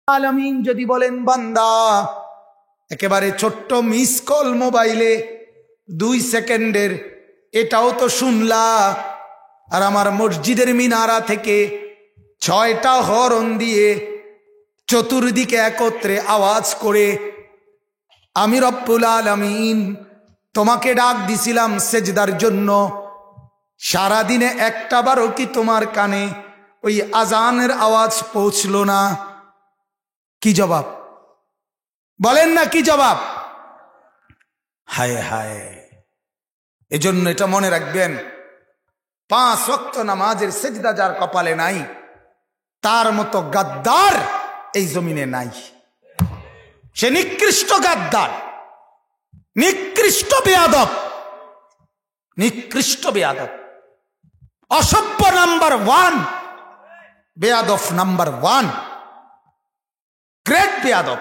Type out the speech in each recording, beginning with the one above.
আলামিন যদি বলেন বান্দা একেবারে ছোট্ট মিস কল মোবাইলে 2 সেকেন্ডের, এটাও তো শুনলা, আর আমার মসজিদের মিনারা থেকে 6টা হরন দিয়ে চতুর্দিকে একত্রে আওয়াজ করে আমি রব্বুল আলামিন তোমাকে ডাক দিছিলাম সেজদার জন্য, সারাদিনে একটা বারও কি তোমার কানে ওই আজানের আওয়াজ পৌঁছলো না? কি জবাব বলেন না, কি জবাব? হায় হায়। এজন্য এটা মনে রাখবেন, 5 ওয়াক্ত নামাজের সেজদা যার কপালে নাই তার মতো গাদ্দার এই জমিনে নাই। সে নিকৃষ্ট গাদ্দার, নিকৃষ্ট বেয়াদব, নিকৃষ্ট বেয়াদব, অসভ্য নাম্বার 1, বেয়াদব নাম্বার 1, গ্রেট বেয়াদব,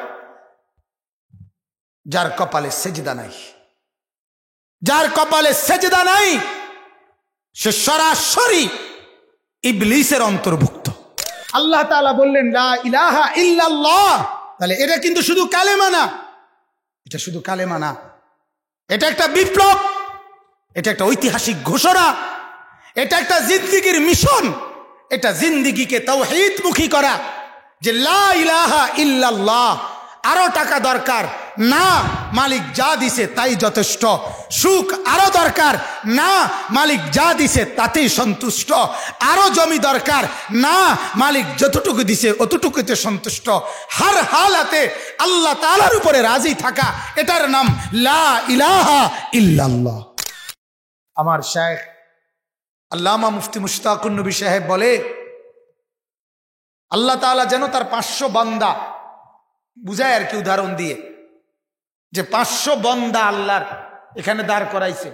যার কপালে সেজদা নাই। যার কপালে সেজদা নাই সে সরাসরি ইবলিসের অন্তর্ভুক্ত। আল্লাহ তাআলা বললেন লা ইলাহা ইল্লাল্লাহ, তাহলে এটা কিন্তু শুধু কালেমা না, এটা শুধু কালেমা না, এটা একটা বিপ্লব, এটা একটা ঐতিহাসিক ঘোষণা, এটা একটা জিন্দেগির মিশন, এটা জিন্দেগিকে তাওহীদমুখী করা, যে লা ইলাহা ইল্লাল্লাহ। আরো টাকা দরকার না, মালিক যা দিছে তাই যথেষ্ট। সুখ আরো দরকার না, মালিক যা দিছে তাতেই সন্তুষ্ট। আরো জমি দরকার না, মালিক যতটুকু দিছে অতটুকুতে সন্তুষ্ট। হার হালাতে আল্লাহ তাআলার উপরে রাজি থাকা, এটার নাম লা ইলাহা ইল্লাল্লাহ। আমার শায়েখ আল্লামা মুফতি মুশতাকুন নবী সাহেব বলে, আল্লাহ তাআলা যেন তার 500 বান্দা, বুঝায় আর কি উদাহরণ দিয়ে, যে 500 বান্দা আল্লাহর এখানে দাঁড় করাইছে,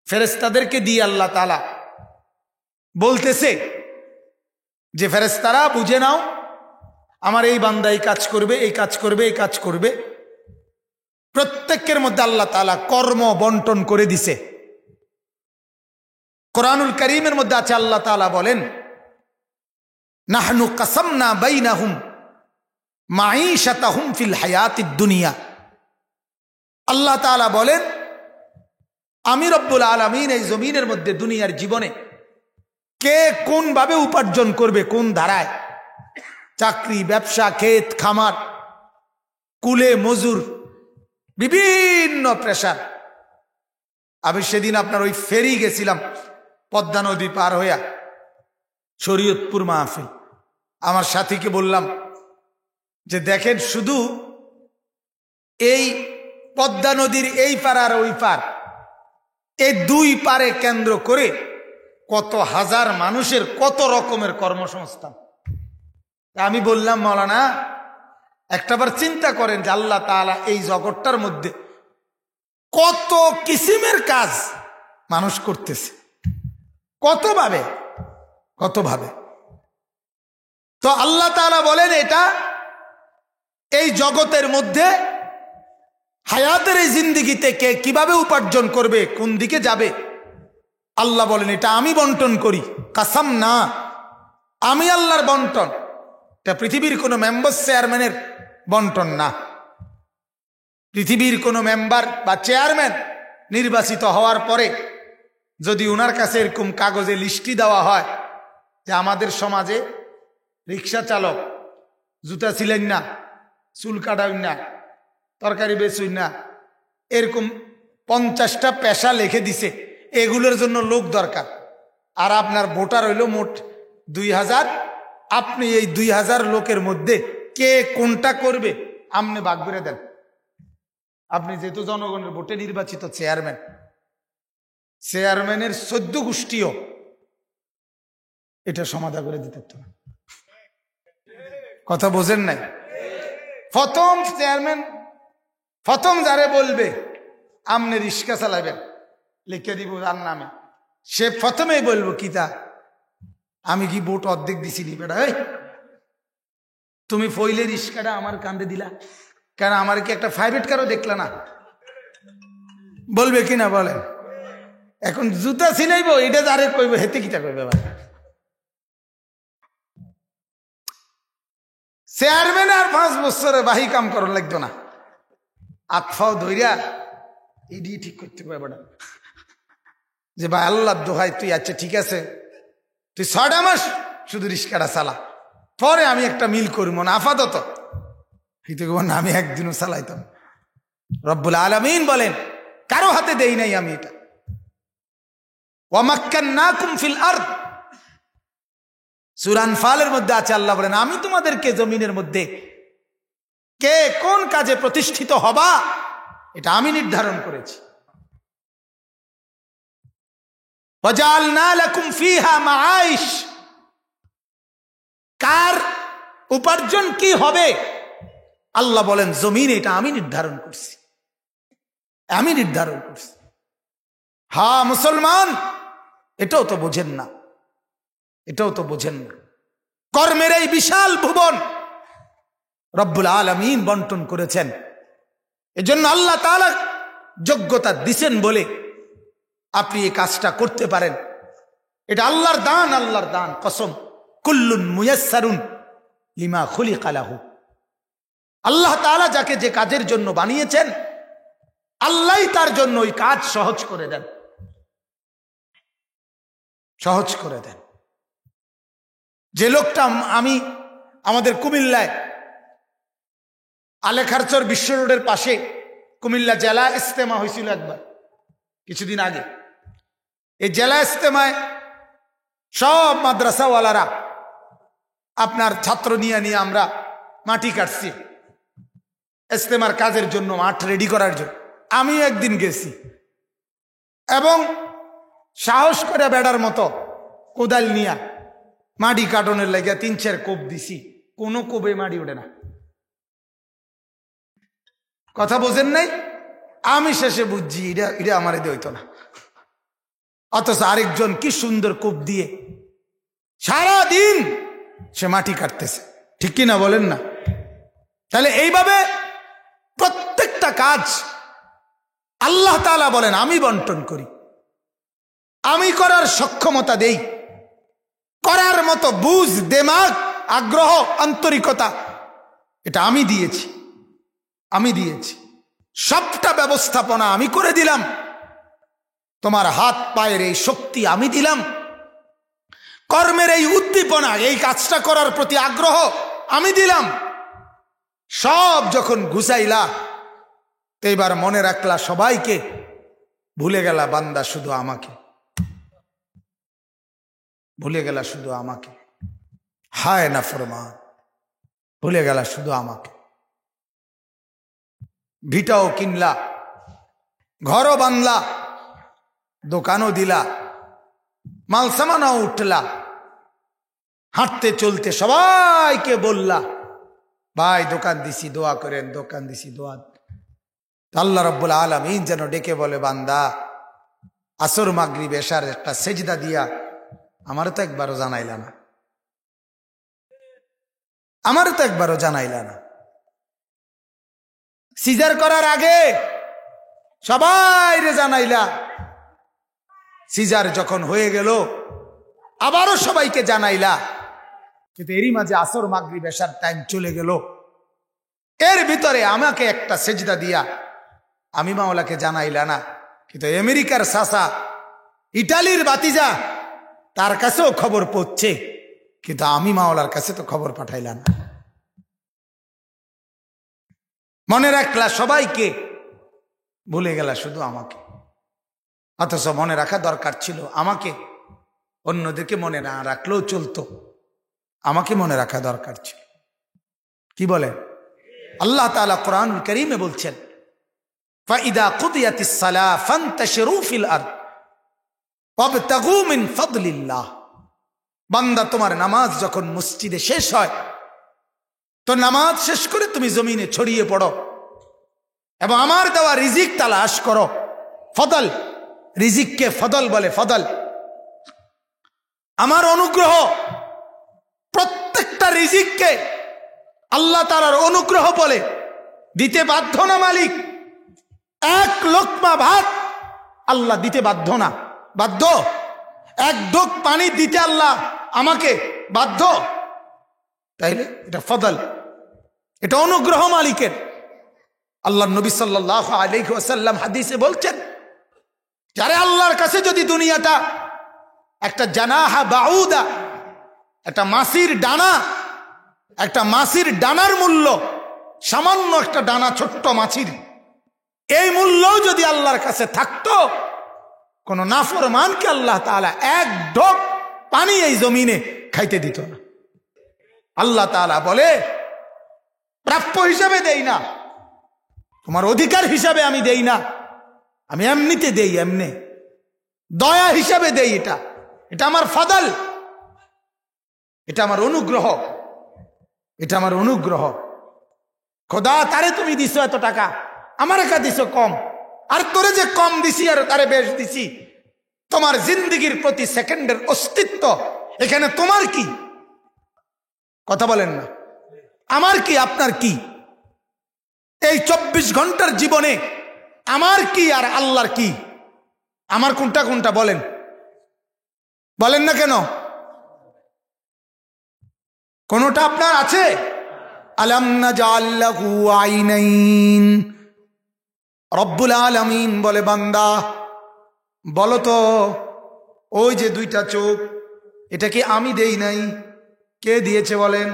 ফেরেশতাদেরকে দিয়ে আল্লাহ তাআলা বলতেছে যে ফেরেশতারা বুঝে নাও, আমার এই বান্দা এই কাজ করবে, এই কাজ করবে, এই কাজ করবে। প্রত্যেকের মধ্যে আল্লাহ তাআলা কর্ম বন্টন করে দিছে। কোরআনুল কারীমের মধ্যে আছে, আল্লাহ তাআলা বলেন নাহনু কাসামনা বাইনাহুম মাঈশাতাহুম ফিল হায়াতিদ দুনিয়া। আল্লাহ তাআলা বলেন আমি রব্বুল আলামিন এই জমিনের মধ্যে দুনিয়ার জীবনে কে কোন ভাবে উপার্জন করবে, কোন ধারায়, চাকরি, ব্যবসা, ক্ষেত খামার, কুলে মজুর, বিভিন্ন প্রেশার। আমি সেদিন আপনার ওই ফেরি গেছিলাম, পদ্মা নদী পার হইয়া শরীয়তপুর মাহফিল। আমার সাথীকে বললাম যে দেখেন, শুধু এই পদ্মা নদীর এই পার আর ওই পার, এই 2 পারে কেন্দ্র করে কত হাজার মানুষের কত রকমের কর্মসংস্থান। আমি বললাম মাওলানা, একটাবার চিন্তা করেন যে আল্লাহ তাআলা এই জগৎটার মধ্যে কত কিসিমের কাজ মানুষ করতেছে, কত ভাবে, কত ভাবে। তো আল্লাহ তাআলা বলেন এটা এই জগতের মধ্যে হায়াতের এই জিন্দেগিতে কে কিভাবে উপার্জন করবে, কোন দিকে যাবে, আল্লাহ বলেন এটা আমি বন্টন করি। কাসাম না, আমি আল্লাহর বন্টন, এটা পৃথিবীর কোনো মেম্বার চেয়ারম্যানের বন্টন না। পৃথিবীর কোনো মেম্বার বা চেয়ারম্যান নির্বাচিত হওয়ার পরে যদি ওনার কাছে এরকম কাগজে লিস্টি দেওয়া হয় যে আমাদের সমাজে রিক্সা চালক, জুতা ছিলেন না, চুল কাটাইন না, তরকারি বেচুন না, এরকম 50টা পেশা লিখে দিছে, এগুলোর জন্য লোক দরকার, আর আপনার ভোটার হইল মোট 2000, আপনি এই 2000 লোকের মধ্যে কে কোনটা করবে আপনি ভাগ করে দেন। আপনি যেহেতু জনগণের ভোটে নির্বাচিত চেয়ারম্যান, চেয়ারম্যানের 14 গোষ্ঠীও এটা সমাধা করে দিতে পারত না। কথা বোঝেন নাই? প্রথম চেয়ারম্যান, প্রথম যারে বলবে আমনে রিক্সা চালাবেন, লিখে দিব তার নামে, সে প্রথমেই বলবো কি তা আমি কি ভোট অর্ধেক দিছি নি বেটা, তুমি ফইলে রিক্সাটা আমার কান্দে দিলা কেন, আমার কি একটা প্রাইভেট কারও দেখলা না, বলবে কিনা বলেন? এখন জুতা ছিনাইবো, এটা যারে কইব হেতে কিটা কইবে? চেয়ারম্যান আর 5 বছরে বাহি কাম করার লাগতো না, আতফাও ধইরা ইডি ঠিক করতে পারবে যে ভাই আল্লাহ দোহাই তুই আচ্ছা ঠিক আছে তুই 6টা মাস শুধু রিস্কাটা চালা, পরে আমি একটা মিল করবো না আপাতত। আমি একদিনও চালাইতাম। রব্বুল আলামিন বলেন কারো হাতে দেই নাই আমি এটা। ওয়া মাক্কান্নাকুম ফিল আরদ, সূরা আনফালের মধ্যে আছে আল্লাহ বলেন আমি তোমাদেরকে জমিনের মধ্যে কে কোন কাজে প্রতিষ্ঠিত হবা এটা আমি নির্ধারণ করেছি। ওয়াজআলনা লাকুম ফিহা মাআইশ, কার উপার্জন কি হবে আল্লাহ বলেন জমিন এটা আমি নির্ধারণ করছি, আমি নির্ধারণ করছি। হ্যাঁ মুসলমান, এটাও তো বোঝেন না, এটাও তো বোঝেন না। কর্মের এই বিশাল ভুবন রব্বুল আলামিন বন্টন করেছেন, এজন্য আল্লাহ তাআলা যোগ্যতা দিছেন বলে আপনি এই কাজটা করতে পারেন। এটা আল্লাহর দান, আল্লাহর দান কসম। কুল্লুন মুয়াসসারুন লিমা খুলিকা লাহু, আল্লাহ তাআলা যাকে যে কাজের জন্য বানিয়েছেন আল্লাহই তার জন্য ওই কাজ সহজ করে দেন, সহজ করে দেন। যে লোকটা আমি আমাদের কুমিল্লায় আলেখারচর বিশ্ব রোডের পাশে কুমিল্লা জেলা ইজতেমা হয়েছিল একবার কিছুদিন আগে। এই জেলা ইজতেমায় সব মাদ্রাসাওয়ালারা আপনার ছাত্র নিয়ে নিয়ে আমরা মাটি কাটছি ইজতেমার কাজের জন্য, মাঠ রেডি করার জন্য। আমিও একদিন গেছি এবং সাহস করে বেড়ার মতো কোদাল নিয়া মাটি কাটনের লেগে 3-4 কোপ দিছি, কোনো কোবে মাটি ওঠে না। কথা বোঝেন নাই? আমি শেষে বুঝছি এটা আমার এদের হইতো না, অথচ আরেকজন কি সুন্দর কোপ দিয়ে সারা দিন সে মাটি কাটতেছে। ঠিক কি না বলেন না? তাহলে এইভাবে প্রত্যেকটা কাজ আল্লাহ তাআলা বলেন আমি বন্টন করি, আমি করার সক্ষমতা দেই, করার মতো বুঝ, দেমাগ, আগ্রহ, আন্তরিকতা এটা আমি দিয়েছি, আমি দিয়েছি। সবটা ব্যবস্থাপনা আমি করে দিলাম, তোমার হাত পায়ের এই শক্তি আমি দিলাম, কর্মের এই উদ্দীপনা, এই কাজটা করার প্রতি আগ্রহ আমি দিলাম। সব যখন ঘুষাইলা তো এবার মনে রাখলা সবাইকে, ভুলে গেলা বান্দা শুধু আমাকে, ভুলে গেলা শুধু আমাকে। হায় নাফরমান, ভুলে গেলা শুধু আমাকে। ভিটাও কিনলা, ঘরও বানলা, দোকানও দিলা, মাল সামানও উঠলা, হাঁটতে চলতে সবাইকে বললা ভাই দোকান দিছি দোয়া করেন, দোকান দিছি দোয়া। আল্লাহ রাব্বুল আলামিন যেন ডেকে বলে বান্দা আসর মাগরিব এশার একটা সেজদা দিয়া আমারও তো একবারও জানাইলা না, আমারও তো একবারও জানাইলা না। সিজার করার আগে সবাই রে জানাইলা, সিজার যখন হয়ে গেল আবারও সবাইকে জানাইলা, কিন্তু এরই মাঝে আসর মাগরিব এশার টাইম চলে গেল, এর ভিতরে আমাকে একটা সেজদা দিয়া আমি মাওলাকে জানাইলা না। কিন্তু আমেরিকার চাচা, ইটালির বাতিজা, তার কাছেও খবর পৌঁছছে, কিন্তু আমি মাওলার কাছে তো খবর পাঠাইলা না। মনে রাখলা সবাইকে, ভুলে গেলা শুধু আমাকে। অথচ মনে রাখা দরকার ছিল আমাকে, অন্যদেরকে মনে না রাখলেও চলতো, আমাকে মনে রাখা দরকার ছিল। কি বলে আল্লাহ তাআলা কোরআনুল কারীমে বলছেন ফাইদা কুদিয়াতিস সালাহ ফান্তাশিরু ফিল আরদ ওয়াবতাগু মিন ফাদলিল্লাহ। বান্দা তোমার নামাজ যখন মসজিদে শেষ হয় তো নামাজ শেষ করে তুমি জমিনে ছড়িয়ে পড়ো এবং আমার দেওয়া রিজিক তালাশ করো। ফদল, রিজিককে ফদল বলে, ফদল আমার অনুগ্রহ। প্রত্যেকটা রিজিককে আল্লাহ তাআলার অনুগ্রহ বলে, দিতে বাধ্য না মালিক। 1 লোকমা ভাত আল্লাহ দিতে বাধ্য না, বাধ্য? 1 ঢোক পানি দিতে আল্লাহ আমাকে বাধ্য? তাইলে এটা ফদল, এটা অনুগ্রহ মালিকের। আল্লাহ নবী সাল্লাল্লাহু আলাইহি ওয়াসাল্লাম হাদিসে বলছেন, যারে আল্লাহর কাছে যদি দুনিয়াটা একটা জানাহা বাউদা, একটা মাছির ডানা, একটা মাছির ডানার মূল্য, সামান্য একটা ডানা ছোট্ট মাছির, এই মূল্যও যদি আল্লাহর কাছে থাকতো, কোন নাফরমানকে আল্লাহ তাআলা এক ঢোক পানি এই জমিনে খাইতে দিত না। আল্লাহ তাআলা বলে, প্রাপ্য হিসাবে দেই না, তোমার অধিকার হিসাবে আমি দেই না, আমি এমনিতে দেই, এমনি দয়া হিসাবে দেই। এটা আমার ফাদল, এটা আমার অনুগ্রহ, এটা আমার অনুগ্রহ। খোদা, তারে তুমি দিছো এত টাকা, আমার একা দিছো কম, আর তোরে যে কম দিছি আর তারে বেশ দিছি। তোমার জিন্দেগির প্রতি সেকেন্ডের অস্তিত্ব এখানে তোমার কি? কথা বলেন না, আমার কি আপনার কি? এই 24 ঘন্টার জীবনে আমার কি আর আল্লাহর কি? আমার কোনটা কোনটা বলেন, বলেন না কেন? কোনটা আপনার আছে? আলাম নাজআল লাহু আইনাইন। রব্বুল আলামিন বলে, বান্দা বলো তো, ওই যে দুইটা চোখ, এটা কি আমি দেই নাই? কে দিয়েছে বলেন?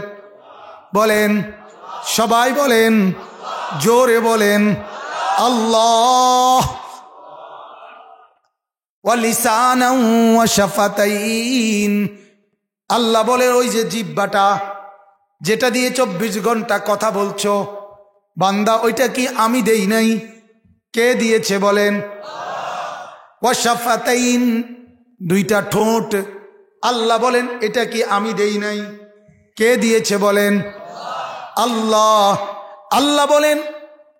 বলেন, সবাই বলেন, জোরে বলেন, আল্লাহ। ওয়া লিসানান ওয়া শাফাতাইন। আল্লাহ বলে, ওই যে জিহ্বাটা, যেটা দিয়ে 24 ঘন্টা কথা বলছো বান্দা, ওইটা কি আমি দেই নাই? কে দিয়েছে বলেন? ওয়া শাফাতাইন, দুইটা ঠোঁট, আল্লাহ বলেন, এটা কি আমি দেই নাই? কে দিয়েছে বলেন? আল্লাহ। আল্লাহ বলেন,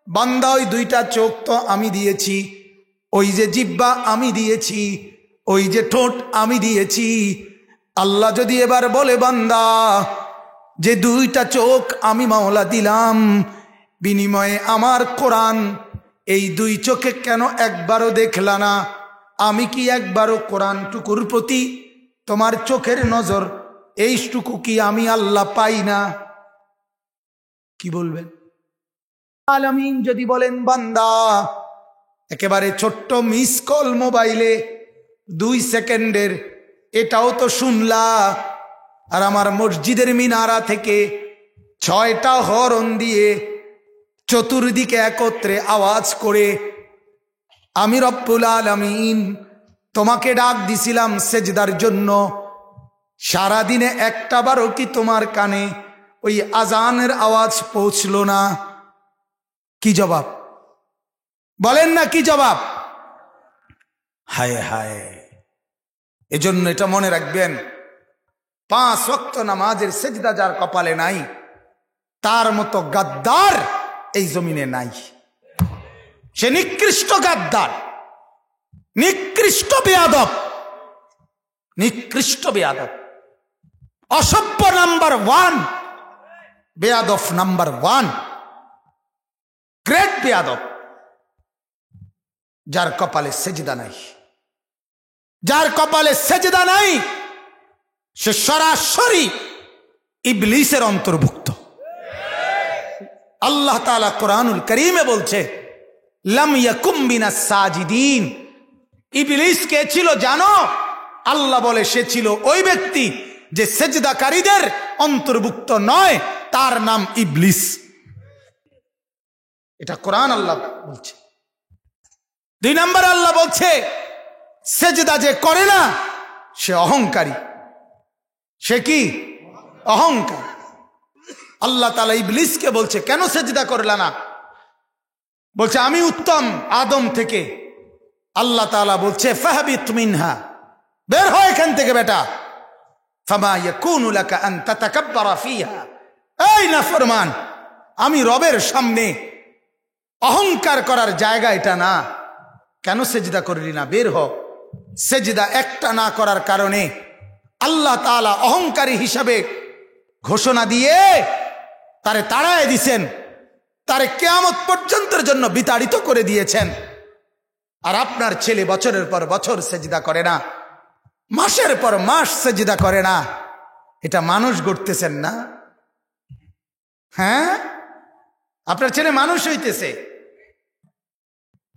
বান্দা ওই দুইটা চোখ তো আমি দিয়েছি, ওই যে জিহ্বা আমি দিয়েছি, ওই যে ঠোঁট আমি দিয়েছি। আল্লাহ যদি এবার বলে, বান্দা যে দুইটা চোখ আমি মাওলা দিলাম, বিনিময়ে আমার কোরআন, এই দুই চোখে কেন একবারও দেখলা না? আমি কি একবারও কোরআন টুকুর প্রতি তোমার চোখের নজর, এইটুকু কি আমি আল্লাহ পাই না? কি বলবেন? আলামিন যদি বলেন, বান্দা একেবারে ছোট্ট মিস কল মোবাইলে 2 সেকেন্ডের, এটাও তো শুনলা, আর আমার মসজিদের মিনারা থেকে 6টা হরন দিয়ে চতুর্দিকে একত্রে আওয়াজ করে আমি রব্বুল আলামিন তোমাকে ডাক দিছিলাম সেজদার জন্য, সারাদিনে একটা বারও কি তোমার কানে ওই আজানের আওয়াজ পৌঁছলো না? কি জবাব বলেন না? কি জবাব? হায় হায়। এজন্য এটা মনে রাখবেন, 5 ওয়াক্ত নামাজের সেজদা যার কপালে নাই, তার মতো গাদ্দার এই জমিনে নাই। সে নিকৃষ্ট গাদ্দার, নিকৃষ্ট বেয়াদব, নিকৃষ্ট বেয়াদব, অসভ্য নাম্বার 1, বেয়াদব নাম্বার 1, গ্রেট বেয়াদব, যার কপালে সেজদা নাই। যার কপালে সেজদা নাই সে সরাসরি ইবলিসের অন্তর্ভুক্ত। আল্লাহ তাআলা কোরআনুল কারীমে বলছে, লাম ইয়াকুম মিনাস সাজিদিন। ইবলিস কে ছিল জানো? আল্লাহ বলে, সে ছিল ওই ব্যক্তি যে সেজদাকারীদের অন্তর্ভুক্ত নয়, তার নাম ইবলিস। এটা কোরআন আল্লাহ বলছে। 2 নম্বর আল্লাহ বলছে, সেজদা যে করে না সে অহংকারী। সে কি? অহংকার। আল্লাহ তাআলা ইবলিসকে বলছে, কেন সেজদা করলা না? বলছে, আমি উত্তম আদম থেকে। আল্লাহ তাআলা বলছে, ফাহবিত মিনহা, বের হয় এখান থেকে বেটা। ফামা ইয়াকুনু লাকা আন তাতাকাব্বারা ফিহা। এই নাফরমান, আমি রবের সামনে অহংকার করার জায়গা এটা না। কেন সেজদা করলি না? বের হ। সেজদা একটা না করার কারণে আল্লাহ তাআলা অহংকারী হিসাবে ঘোষণা দিয়ে তারে তাড়ায় দিছেন, তারে কিয়ামত পর্যন্তের জন্য বিতাড়িত করে দিয়েছেন। আর আপনার ছেলে বছরের পর বছর সেজদা করে না, মাসের পর মাস সেজদা করে না, এটা মানুষ গড়তেছেন না? হ্যাঁ, আপনার ছেলে মানুষ হইতেছে।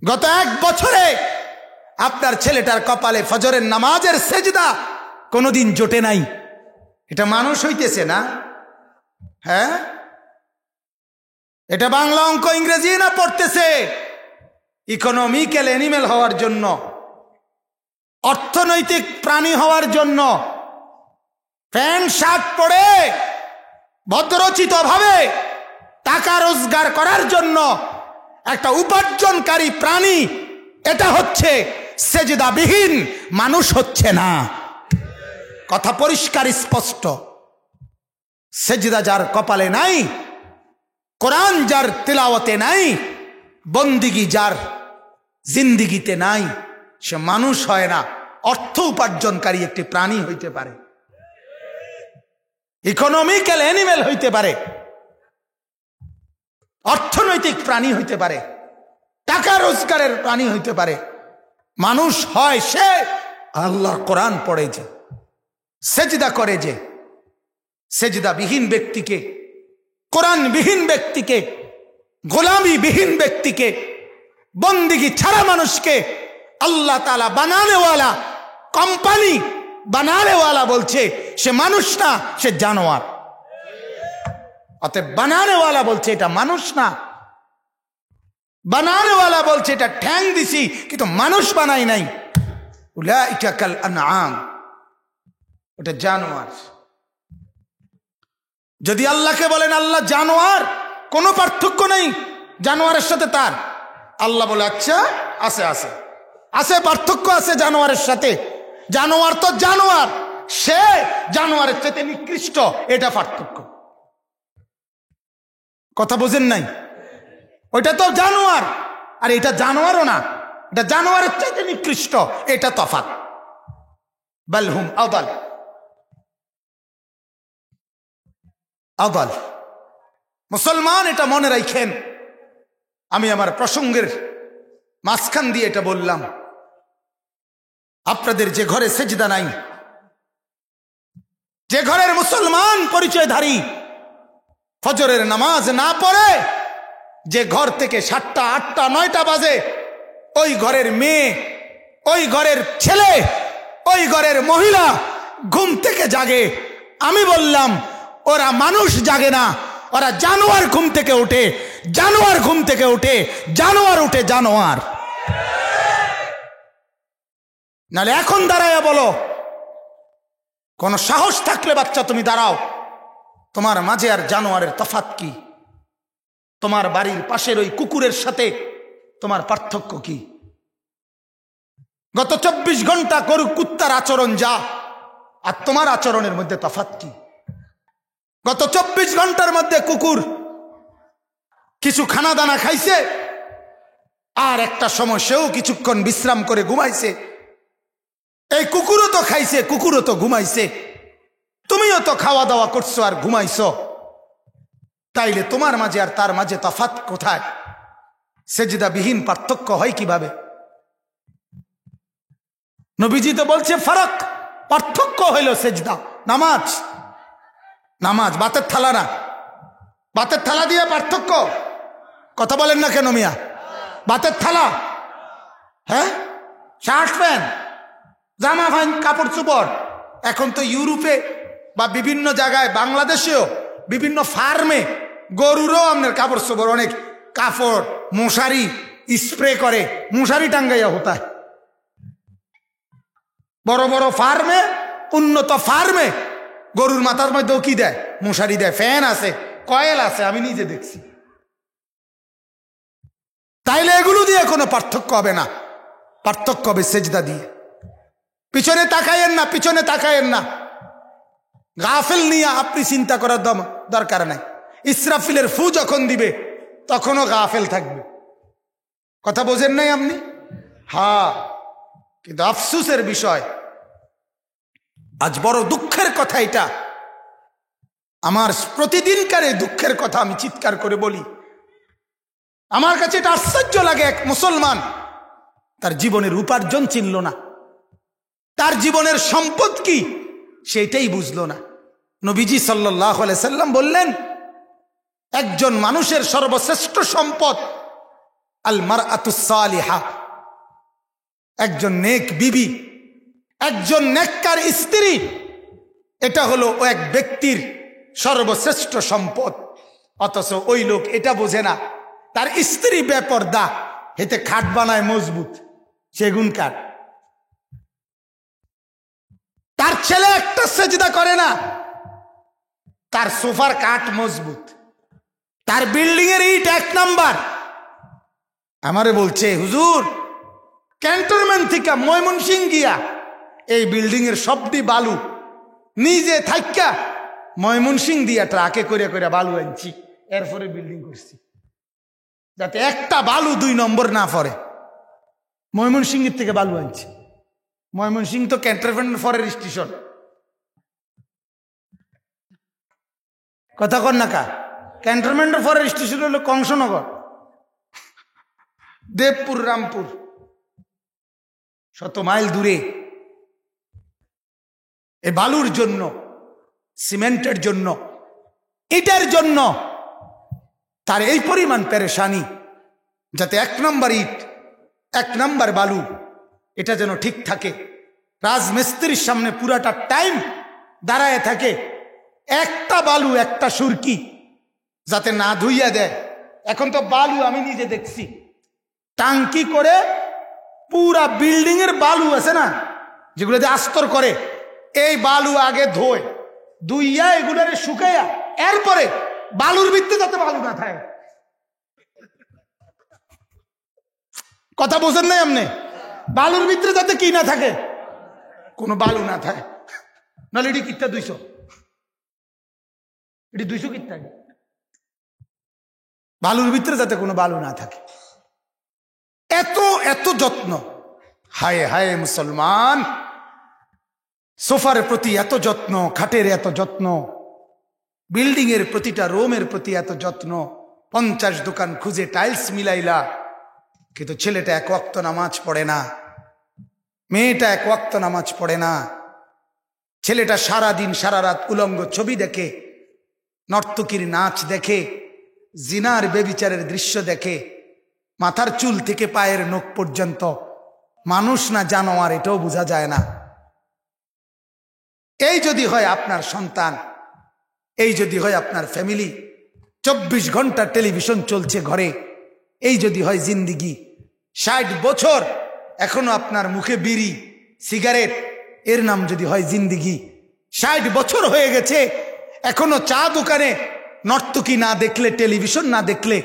গত 1 বছরে আপনার ছেলেটার কপালে ফজরের নামাজের সেজদা কোনোদিন জোটে নাই। এটা মানুষ হইতেছে না? হ্যাঁ, এটা বাংলা অঙ্ক ইংরেজি না পড়তেছে ইকোনমিক্যাল অ্যানিমেল হওয়ার জন্য, অর্থনৈতিক প্রাণী হওয়ার জন্য, প্যান্ট শার্ট পরে ভদ্রচিত ভাবে টাকা রোজগার করার জন্য একটা উপার্জনকারী প্রাণী। এটা হচ্ছে সেজদাবিহীন, মানুষ হচ্ছে না। কথা পরিষ্কার স্পষ্ট। সেজদা যার কপালে নাই, কোরআন যার তিলাওয়াতে নাই, বন্দিগি যার জিন্দিগিতে নাই, সে মানুষ হয় না। অর্থ উপার্জনকারী একটি প্রাণী হইতে পারে, ইকোনমিক্যাল অ্যানিমেল হইতে পারে, অর্থনৈতিক প্রাণী হইতে পারে, টাকা রোজগারের প্রাণী হইতে পারে। মানুষ হয় সে আল্লাহর কোরআন পড়ে যে, সেজদা করে যে। সেজদাবিহীন ব্যক্তিকে, কোরআনবিহীন ব্যক্তিকে, গোলামিবিহীন ব্যক্তিকে, বন্দিগি ছাড়া মানুষকে আল্লাহ তাআলা বানানেওয়ালা, কোম্পানি বানানেওয়ালা বলছে সে মানুষ না, সে জানোয়ার। অতএব বানানেওয়ালা বলছে এটা মানুষ না, বানানেওয়ালা বলছে এটা ঠ্যাং দিছি কিন্তু মানুষ বানাই নাই। উলাইকা কাল আনআম, ওটা জানোয়ার। যদি আল্লাহকে বলেন আল্লাহ জানোয়ার, কোনো পার্থক্য নেই জানোয়ারের সাথে তার। আল্লাহ বলে আচ্ছা আছে আছে আছে, পার্থক্য আছে জানোয়ারের সাথে। জানোয়ার তো জানোয়ার, সে জানোয়ারের চাইতে নিকৃষ্ট, এটা পার্থক্য। কথা বোঝেন নাই? ওইটা তো জানোয়ার আর এটা জানোয়ারও না, এটা জানোয়ারের চাইতে নিকৃষ্ট, এটা তফাৎ। বাল হুম আদাল আদাল। মুসলমান এটা মনে রাখেন। আমি আমার প্রসঙ্গের মাঝখান দিয়ে এটা বললাম, আপনাদের যে ঘরে সেজদা নাই, যে ঘরের মুসলমান পরিচয়ধারী ফজরের নামাজ না পড়ে, যে ঘর থেকে 7টা 8টা 9টা বাজে, ওই ঘরের মেয়ে, ওই ঘরের ছেলে, ওই ঘরের মহিলা ঘুম থেকে জাগে। আমি বললাম ওরা মানুষ জাগে না, ওরা জানোয়ার ঘুম থেকে ওঠে, জানোয়ার ঘুম থেকে ওঠে, জানোয়ার উঠে জানোয়ার। নালে এখন দাঁড়ায়া বলো, কোন সাহস থাকলে বাচ্চা তুমি দাঁড়াও, তোমার মাঝে আর জানোয়ারের তফাৎ কি? তোমার বাড়ির পাশের ওই কুকুরের সাথে তোমার পার্থক্য কি? গত 24 ঘন্টা করুক কুত্তার আচরণ যা, আর তোমার আচরণের মধ্যে তফাৎ কি? গত 24 ঘন্টার মধ্যে কুকুর কিছু খানা দানা খাইছে, আর একটা সময় সেও কিছুক্ষণ বিশ্রাম করে ঘুমাইছে। এই কুকুরও তো খাইছে, কুকুরও তো ঘুমাইছে, তুমিও তো খাওয়া দাওয়া করছো আর ঘুমাইছো। তাইলে তোমার মাঝে আর তার মাঝে তফাৎ কোথায়? সেজদাবিহীন পার্থক্য হয় কিভাবে? নবীজি তো বলছে ফারাক, পার্থক্য হইল সেজদা। নামাজ, নামাজ বাতের থালা না, বাতের থালা দিয়ে পার্থক্য। কথা বলেন না কেন মিয়া? বাতের থালা, হ্যাঁ, শার্ট প্যান্ট, জামা প্যান্ট, কাপড় চোপড়। এখন তো ইউরোপে বা বিভিন্ন জায়গায়, বাংলাদেশেও বিভিন্ন ফার্মে গরুরও আপনার কাপড় চোপড়, অনেক কাপড় মশারি স্প্রে করে, মশারি টাঙ্গাইয়া হতায়। বড় বড় ফার্মে, উন্নত ফার্মে গরুর মাথার মধ্যেও কি দেয়? মশারি দেয়, ফ্যান আছে, কয়েল আছে, আমি নিজে দেখছি। তাইলে এগুলো দিয়ে কোনো পার্থক্য হবে না, পার্থক্য হবে সেজদা দিয়ে। পিছনে তাকায়েন না, পিছনে তাকায়েন না। গাফিল নিয়ে আপনি চিন্তা করার দরকার নাই। ইসরাফিলের ফু যখন দিবে তখনও গাফিল থাকবে। কথা বোঝেন নাই আপনি? হ্যাঁ, কিন্তু আফসোসের বিষয়, আজ বড় দুঃখের কথা এটা, আমার প্রতিদিনকার এই দুঃখের কথা আমি চিৎকার করে বলি। আমার কাছে এটা আশ্চর্য লাগে, এক মুসলমান তার জীবনের উপার্জন চিনল না, তার জীবনের সম্পদ কি সেটাই বুঝলো না। নবীজি সাল্লাল্লাহু আলাইহি সাল্লাম বললেন, একজন মানুষের সর্বশ্রেষ্ঠ সম্পদ আল মারআতুস সালিহা, একজন নেক বিবি, একজন নেককার স্ত্রী। এটা হলো ও এক ব্যক্তির সর্বশ্রেষ্ঠ সম্পদ। অথচ ওই লোক এটা বোঝে না, তার স্ত্রী বেপরদা, হেতে খাট বানায় মজবুত সেগুন কাঠ, তার ছেলে একটা সেজদা করে না, তার সোফার কাঠ মজবুত, তার বিল্ডিং এর ইট 1 নাম্বার। আমারে বলছে, হুজুর ক্যান্টনমেন্ট থেকে ময়মনসিং গিয়া এই বিল্ডিং এর সবটি বালু নিজে থাইকা ময়মনসিং দিয়া ট্রাকে করে করে বালু আনছি, এরপরে বিল্ডিং করছি, যাতে একটা বালু 2 নম্বর না পড়ে। ময়মনসিং এর থেকে বালু আনছি। ময়মনসিং তো ক্যান্টনমেন্ট ফরের স্টেশন, কথা কন না কা। ক্যান্টনমেন্ট ফরের স্টেশন হলো কংসনগর, দেবপুর, রামপুর, 100 মাইল দূরে। এই বালুর জন্য, সিমেন্টের জন্য, ইটের জন্য তার এই পরিমাণ পেরেশানি, যাতে 1 নম্বর ইট 1 নম্বর বালু এটা যেন ঠিক থাকে। রাজমিস্ত্রির সামনে পুরাটা টাইম দাঁড়ায় থাকে, একটা বালু একটা সুরকি যাতে না ধুইয়া দেয়। এখন তো বালু আমি নিজে দেখছি, টাঙ্কি করে পুরা বিল্ডিং এর বালু আছে না, যেগুলো যে আস্তর করে, এই বালু আগে ধোয়, ধুইয়া এগুলারে শুকাইয়া এরপরে বালুর ভিত্তি যাতে বালু না থাকে। কথা বোঝেন নাই আপনি? বালুর ভিতরে যাতে কি না থাকে, কোনো বালু না থাকে। নাহলে এটি কিত্তা 200, এটি 200 কিত্তা, বালুর ভিতরে যাতে কোনো বালু না থাকে। এত এত যত্ন। হায় হায় মুসলমান, সোফার প্রতি এত যত্ন, খাটের এত যত্ন, বিল্ডিং এর প্রতিটা রুমের প্রতি এত যত্ন। 50 দোকান খুঁজে টাইলস মিলাইলা, কিন্তু ছেলেটা 1 ওয়াক্ত নামাজ পড়ে না, মেয়েটা 1 ওয়াক্ত নামাজ পড়ে না। ছেলেটা সারা দিন সারা রাত উলঙ্গ ছবি দেখে, নর্তকীর নাচ দেখে, জিনার বেবিচারের দৃশ্য দেখে, মাথার চুল থেকে পায়ের নখ পর্যন্ত মানুষ না জানোয়ার এটাও বোঝা যায় না। এই যদি হয় আপনার সন্তান, এই যদি হয় আপনার ফ্যামিলি, 24 ঘন্টা টেলিভিশন চলছে ঘরে, এই যদি হয় জিন্দিগি, 60 বছর এখনো আপনার মুখে বিড়ি সিগারেট, এর নাম যদি হয় জিন্দিগি। 60 বছর হয়ে গেছে এখনো চা দোকানে নর্তকী না দেখলে, টেলিভিশন না দেখলে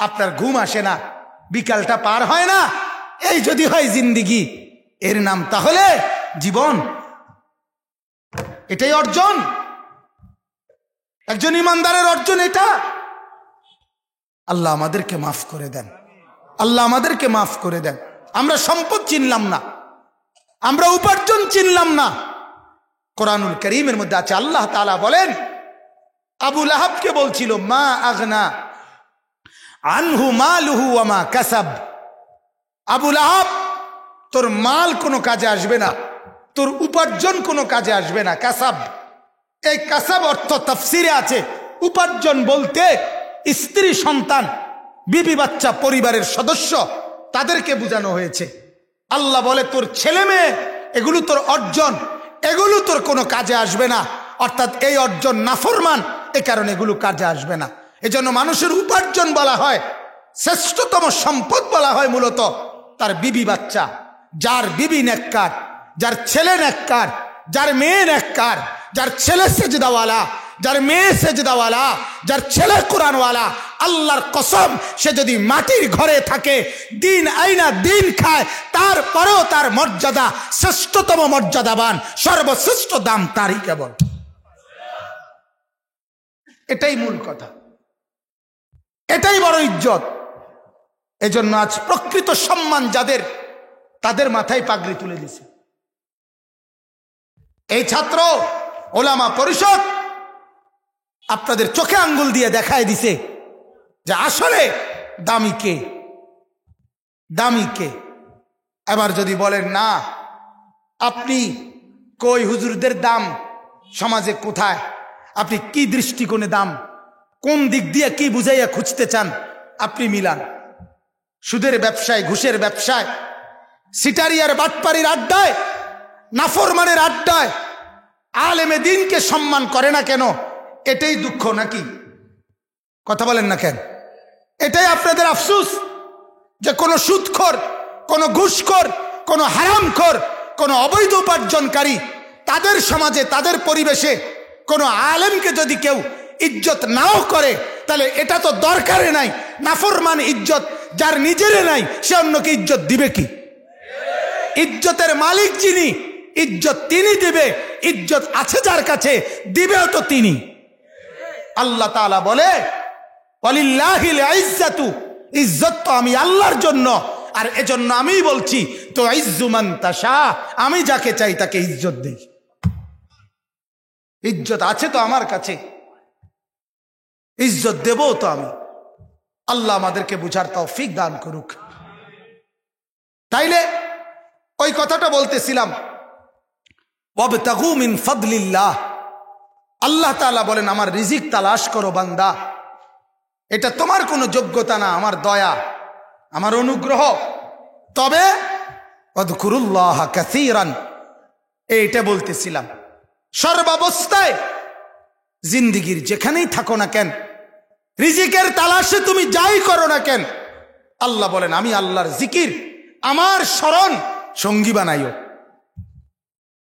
আপনার ঘুম আসে না, বিকালটা পার হয় না, এই যদি হয় জিন্দিগি, এর নাম তাহলে জীবন? এটাই অর্জন? একজন ইমানদারের অর্জন এটা? আল্লাহ আমাদেরকে মাফ করে দেন, আল্লাহ আমাদেরকে মাফ করে দেন। আমরা সম্পদ চিনলাম না, আমরা উপার্জন চিনলাম না। কোরআনুল কারীমের মধ্যে আছে, আল্লাহ তাআলা বলেন, আবু লাহাবকে বলছিল, মা আগনা আনহু মালুহু ওয়া মা কাসাব। আবু লাহাব, তোর মাল কোনো কাজে আসবে না, তোর উপার্জন কোনো কাজে আসবে না। কাসাব, এই কাসাব অর্থ তাফসিরে আছে, উপার্জন বলতে স্ত্রী, সন্তান, বিবি, বাচ্চা, পরিবারের সদস্য, তাদেরকে বোঝানো হয়েছে। আল্লাহ বলে, তোর ছেলে মেয়ে, এগুলো তোর অর্জন, এগুলো তোর কোনো কাজে আসবে না। অর্থাৎ এই অর্জন নাফরমান, এ কারণে এগুলো কাজে আসবে না। এজন্য মানুষের উপার্জন বলা হয়, শ্রেষ্ঠতম সম্পদ বলা হয় মূলত তার বিবি বাচ্চা। যার বিবি নেককার, যার ছেলে নেককার, যার মেয়ে নেককার, যার ছেলে সেজদাওয়ালা, যার মেয়ে সেজদাওয়ালা, যার ছেলে কোরআনওয়ালা, আল্লাহর কসম, সে যদি মাটির ঘরে থাকে, দিন আইনা দিন খায়, তারপরেও তার মর্যাদা শ্রেষ্ঠতম মর্যাদাবান, সর্বশ্রেষ্ঠ দাম তারই কেবল। এটাই মূল কথা, এটাই বড় ইজ্জত। এজন্য আজ প্রকৃত সম্মান যাদের, তাদের মাথায় পাগড়ি তুলে দিছে এই ছাত্র ওলামা পরিষদ। আপনাদের চোখে আঙ্গুল দিয়ে দেখায় দিছে যে আসলে দামি কে, দামি কে। এবার যদি বলেন না, আপনি কই হুজুরদের দাম সমাজে কোথায়, আপনি কি দৃষ্টিকোণে দাম কোন দিক দিয়ে কি বুঝাইয়া খুঁজতে চান আপনি মিলান। সুদের ব্যবসায়, ঘুষের ব্যবসায়, সিটারিয়ার বাটপাড়ির আড্ডায়, নাফরমানের আড্ডায় আলেমে দিনকে সম্মান করে না কেন? এটাই দুঃখ নাকি? কথা বলেন না কেন? এটাই আপনাদের আফসোস যে কোনো সুদখোর, কোনো ঘুষখোর, কোনো হারামখোর, কোনো অবৈধ উপার্জনকারী, তাদের সমাজে, তাদের পরিবেশে কোনো আলেমকে যদি কেউ ইজ্জত নাও করে, তাহলে এটা তো দরকারে নাই। নাফরমান ইজ্জত যার নিজের নাই, সে অন্যকে ইজ্জত দিবে কি? ইজ্জতের মালিক যিনি, ইজ্জত তিনি দিবে। ইজ্জত আছে যার কাছে, দিবেও তো তিনি। আল্লাহ তাআলা বলে, ওয়ালিল্লাহিল ইজ্জাতু, ইজ্জত তো আমি আল্লাহর জন্য, আর এজন্য আমি বলছি তো ইজ্জু মান তাশা, আমি যাকে চাই তাকে ইজ্জত দেই। ইজ্জত আছে তো আমার কাছে, ইজ্জত দেবো তো আমি। আল্লাহ আমাদেরকে বুঝার তৌফিক দান করুক। তাইলে ওই কথাটা বলতেছিলাম, ওয়াবতাগু মিন ফাদলিল্লাহ, আল্লাহ তাআলা বলেন আমার রিজিক তালাশ করো বান্দা। এটা তোমার কোনো যোগ্যতা না, আমার দয়া, আমার অনুগ্রহ। তবে ওয়াযকুরুল্লাহ কাসীরান, এইটা বলতেছিলাম। সর্বাবস্থায় জিন্দেগীর যেখানেই থাকো না কেন, রিজিকের তালাশে তুমি যাই করো না কেন, আল্লাহ বলেন আমি আল্লাহর জিকির, আমার স্মরণ সঙ্গী বানাইও,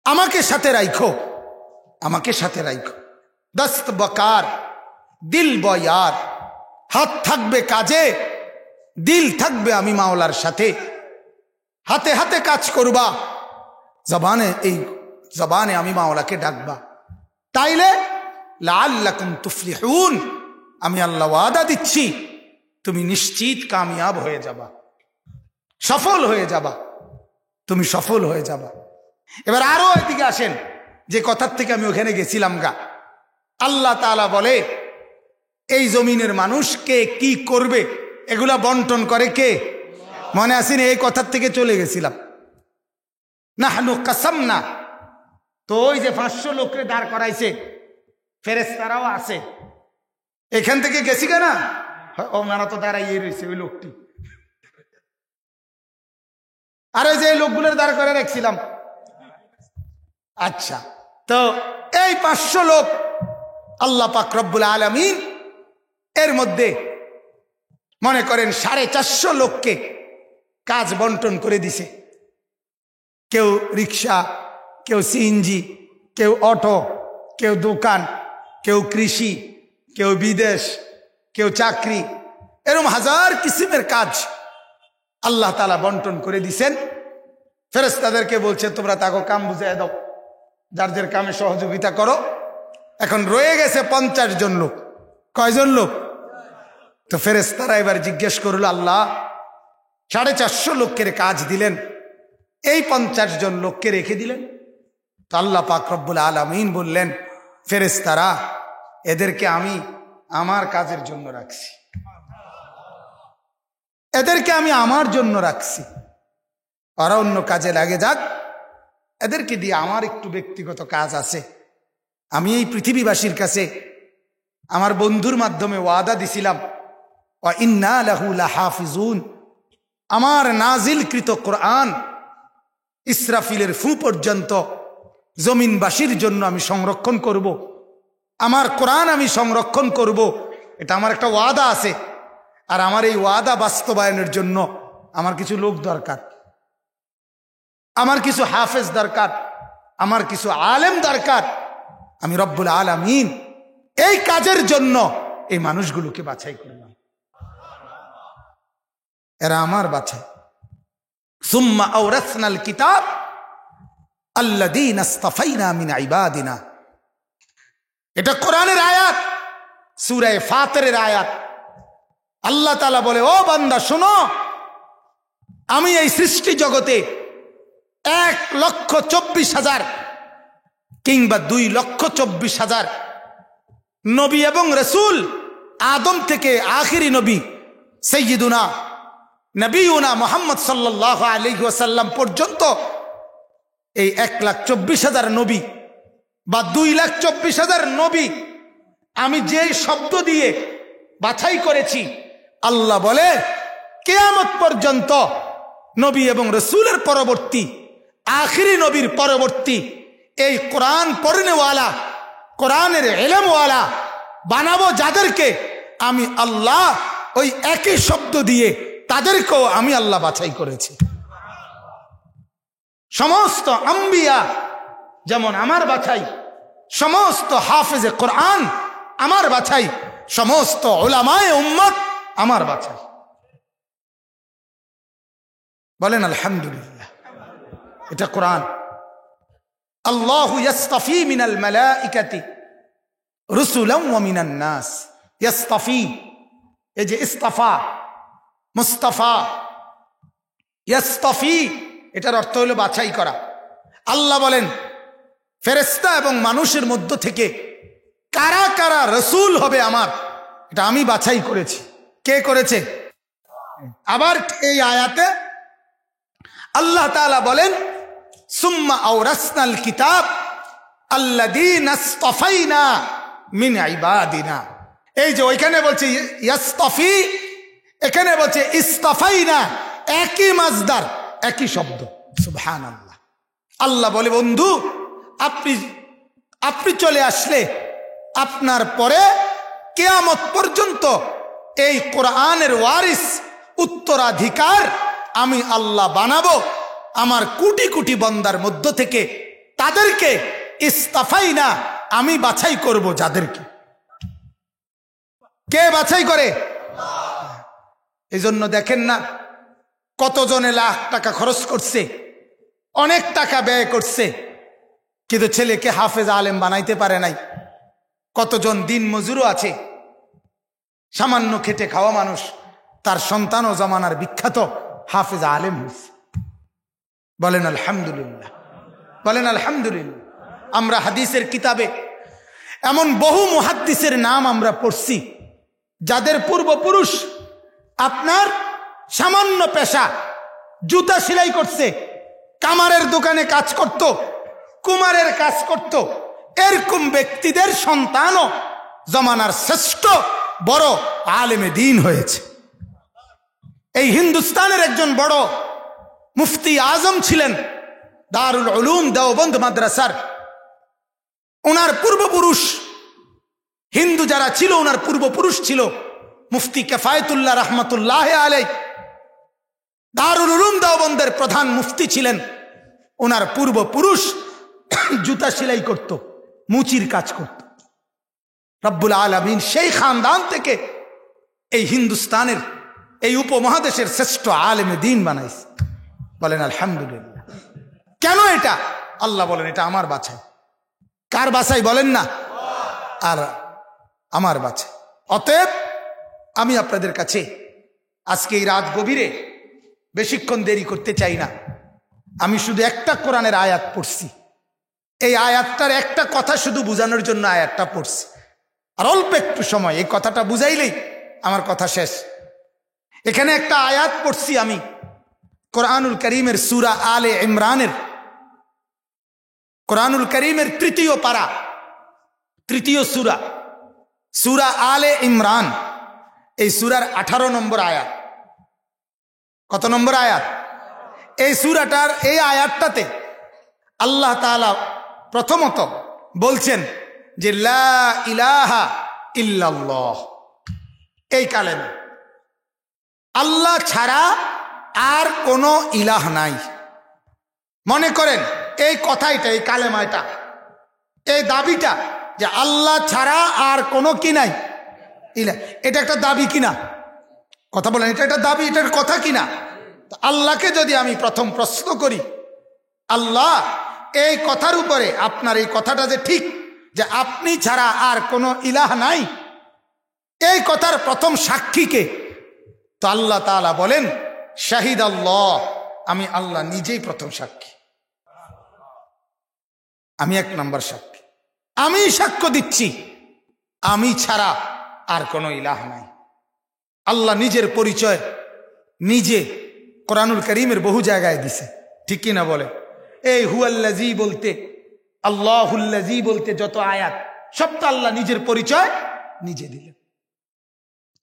আমাকে সাথে রাখো, আমাকে সাথে রাখো। দস্ত বকার দিল বয়ার, হাত থাকবে কাজে, দিল থাকবে আমি মাওলার সাথে। হাতে হাতে কাজ করবা, জবানে, এই জবানে আমি মাওলাকে ডাকবা। তাইলে লাআল্লাকুম তুফলিহুন, আমি আল্লাহ ওয়াদা দিচ্ছি তুমি নিশ্চিত কামিয়াব হয়ে যাবা, সফল হয়ে যাবা, তুমি সফল হয়ে যাবা। এবার আরো এদিকে আসেন, যে কথার থেকে আমি ওখানে গেছিলাম গা। আল্লাহ তাআলা বলে এই জমিনের মানুষকে কি করবে এগুলা বন্টন করে কে? মনে আসেনি? এই কথার থেকে চলে গেছিলাম। নাহনু কাসামনা, তো ওই যে 500 লোককে দাঁড় করাইছে, ফেরেশতারাও আছে, এখান থেকে গেছি কেনা, ওনারা তো দাঁড়াইয়ে রয়েছে ওই লোকটি, আর ওই যে লোকগুলোর দাঁড় করে রাখছিলাম। আচ্ছা, তো এই 500 লোক আল্লাহ পাক রব্বুল আলামিন এর মধ্যে মনে করেন 450 লোককে কাজ বন্টন করে দিছে। কেউ রিক্সা, কেউ সিএনজি, কেউ অটো, কেউ দোকান, কেউ কৃষি, কেউ বিদেশ, কেউ চাকরি, এরকম হাজার কিসিমের কাজ আল্লাহ তাআলা বন্টন করে দিছেন। ফেরেশতাদেরকে বলছে তোমরা তাকে কাম বুঝাই দাও, যার যার কামে সহযোগিতা করো। এখন রয়ে গেছে 50 জন লোক। কয়জন লোক? তো ফেরেশতারা এবার জিজ্ঞেস করল, আল্লাহ 450 লোকের কাজ দিলেন, এই 50 জন লোককে রেখে দিলেন। তো আল্লাহ পাক রব্বুল আলামিন বললেন, ফেরেশতারা এদেরকে আমি আমার কাজের জন্য রাখছি, এদেরকে আমি আমার জন্য রাখছি, ওরা অন্য কাজে লাগে যাক, এদেরকে দিয়ে আমার একটু ব্যক্তিগত কাজ আছে। আমি এই পৃথিবীবাসীর কাছে আমার বন্ধুর মাধ্যমে ওয়াদা দিছিলাম, ওয়া ইন্না লাহু লাহাফিজুন, আমার নাজিলকৃত কোরআন ইসরাফিলের ফু পর্যন্ত জমিনবাসীর জন্য আমি সংরক্ষণ করব, আমার কোরআন আমি সংরক্ষণ করব, এটা আমার একটা ওয়াদা আছে। আর আমার এই ওয়াদা বাস্তবায়নের জন্য আমার কিছু লোক দরকার, আমার কিছু হাফেজ দরকার, আমার কিছু আলেম দরকার। আমি রব্বুল আলামিন এই কাজের জন্য এই মানুষগুলোকে বাছাই করলাম, এরা আমার বাছাই। সুম্মা আওরাসনাল কিতাব আল্লাযীনা ইসতাফাইনা মিন ইবাদিনা, এটা কোরআনের আয়াত, সূরা ফাতিরের আয়াত। আল্লাহ তাআলা বলে, ও বান্দা শোনো, আমি এই সৃষ্টি জগতে 1,24,000 কিংবা 2,24,000 নবী এবং রাসূল, আদম থেকে আখিরি নবী সাইয়্যিদুনা নবিয়ুনা মুহাম্মদ সাল্লাল্লাহু আলাইহি ওয়াসাল্লাম পর্যন্ত এই 1,24,000 নবী বা 2,24,000 নবী আমি যে শব্দ দিয়ে বাছাই করেছি, আল্লাহ বলে কিয়ামত পর্যন্ত নবী এবং রসুলের পরবর্তী, আখিরি নবীর পরবর্তী এই কোরআন পড়নেওয়ালা, কোরআনের ইলমওয়ালা বানাবো যাদেরকে, আমি আল্লাহ ওই একই শব্দ দিয়ে তাদেরকেও আমি আল্লাহ বাছাই করেছি। সমস্ত আম্বিয়া যেমন আমার বাছাই, সমস্ত হাফেজে কোরআন আমার বাছাই, সমস্ত উলামায়ে উম্মত আমার বাছাই। বলেন আলহামদুলিল্লাহ। এটা কোরআন। আল্লাহু ইয়াসতাফি মিনাল মালাইকাতি রুসুলাম ওয়া মিনান নাস। ইয়াসতাফি, এই যে ইস্তাফা, মুস্তাফা, ইয়াসতাফি, এটার অর্থ হলো বাছাই করা। আল্লাহ বলেন ফেরেশতা এবং মানুষের মধ্য থেকে কারা কারা রসুল হবে আমার, এটা আমি বাছাই করেছি। কে করেছে? আবার এই আয়াতে আল্লাহ তাআলা বলেন সুম্মা আওরাসনাল কিতাব আল্লাযীনা ইসতাফাইনা মিন ইবাদিনা। এই যে ওইখানে বলছে ইয়াসতাফি, এখানে বলছে ইসতাফাইনা, একই মাজদার, একই শব্দ। সুবহানাল্লাহ। আল্লাহ বলে বন্ধু, আপনি চলে আসলে আপনার পরে কিয়ামত পর্যন্ত এই কোরআনের ওয়ারিস, উত্তরাধিকার আমি আল্লাহ বানাবো আমার কোটি কোটি বান্দার মধ্য থেকে। তাদেরকে ইস্তাফাইনা, আমি বাছাই করব যাদেরকে। কে বাছাই করে? এই জন্য দেখেন না কতজনে লাখ টাকা খরচ করছে, অনেক টাকা ব্যয় করছে, কিন্তু ছেলেকে হাফেজ আলেম বানাইতে পারে নাই। কতজন দিন মজুরও আছে, সামান্য খেটে খাওয়া মানুষ, তার সন্তানও জামানার বিখ্যাত হাফেজ আলেম হয়েছে। বলেন আলহামদুলিল্লাহ, বলেন আলহামদুলিল্লাহ। আমরা হাদিসের কিতাবে এমন বহু মুহাদ্দিসের নাম আমরা পড়ছি যাদের পূর্বপুরুষ আপনার সামান্য পেশা, জুতা সেলাই করছে, কামারের দোকানে কাজ করত, কুমারের কাজ করত। এরকম ব্যক্তিদের সন্তানও জমানার শ্রেষ্ঠ বড় আলেমে দ্বীন হয়েছে। এই হিন্দুস্তানের একজন বড় মুফতি আজম ছিলেন দারুল উলুম দেওবন্দ মাদ্রাসার। ওনার পূর্বপুরুষ হিন্দু যারা ছিল, ওনার পূর্বপুরুষ ছিল মুফতি কিফায়েতুল্লাহ রহমতুল্লাহ আলাইহি। দারুল উলুম দেওবন্দের প্রধান মুফতি ছিলেন। ওনার পূর্বপুরুষ জুতা সেলাই করত, মুচির কাজ করত। রব্বুল আলামিন সেই খানদান থেকে এই হিন্দুস্তানের, এই উপমহাদেশের শ্রেষ্ঠ আলেমে দ্বীন বানাইছে। বলেন আলহামদুলিল্লাহ। কেন এটা? আল্লাহ বলেন এটা আমার বাছাই। কার বাছাই বলেন না? আর আমার বাছাই। অতএব আমি আপনাদের কাছে আজকে এই রাত গভীরে বেশিক্ষণ দেরি করতে চাই না। আমি শুধু একটা কোরআনের আয়াত পড়ছি, এই আয়াতটার একটা কথা শুধু বোঝানোর জন্য আয়াতটা পড়ছি। আর অল্প একটু সময় এই কথাটা বুঝাইলেই আমার কথা শেষ। এখানে একটা আয়াত পড়ছি আমি কোরআনুল করিমের সূরা আলে ইমরানের, কোরআনুল করিমের তৃতীয় পারা, তৃতীয় সূরা, সূরা আলে ইমরান। এই সূরার 18 নম্বর আয়াত। কত নম্বর আয়াত? এই সূরাটার এই আয়াতটাতে আল্লাহ তাআলা প্রথমত বলছেন যে লা ইলাহা ইল্লাল্লাহ। এই কালেমা আল্লাহ ছাড়া আর কোনো ইলাহ নাই। মনে করেন এই কথাইটা, এই কালেমাটা, এই দাবিটা যে আল্লাহ ছাড়া আর কোনো কি নাই ইলাহ, এটা একটা দাবি কিনা? কথা বলেন, এটা একটা দাবি, এটার কথা কিনা? আল্লাহকে যদি আমি প্রথম প্রশ্ন করি, আল্লাহ এই কথার উপরে আপনার এই কথাটা যে ঠিক, যে আপনি ছাড়া আর কোনো ইলাহ নাই, এই কথার প্রথম সাক্ষীকে? তো আল্লাহ তাআলা বলেন শাহিদ আল্লাহ, আমি আল্লাহ নিজেই প্রথম সাক্ষী। আমি এক নম্বর সাক্ষী। আমি সাক্ষ্য দিচ্ছি আমি ছাড়া আর কোনো ইলাহ নাই। আল্লাহ নিজের পরিচয় নিজে কোরআনুল করিমের বহু জায়গায় দিছে, ঠিক কিনা বলে? এই হুয়াল্লাযী বলতে, আল্লাহুল্লাযী বলতে যত আয়াত সব তো আল্লাহ নিজের পরিচয় নিজে দিলেন।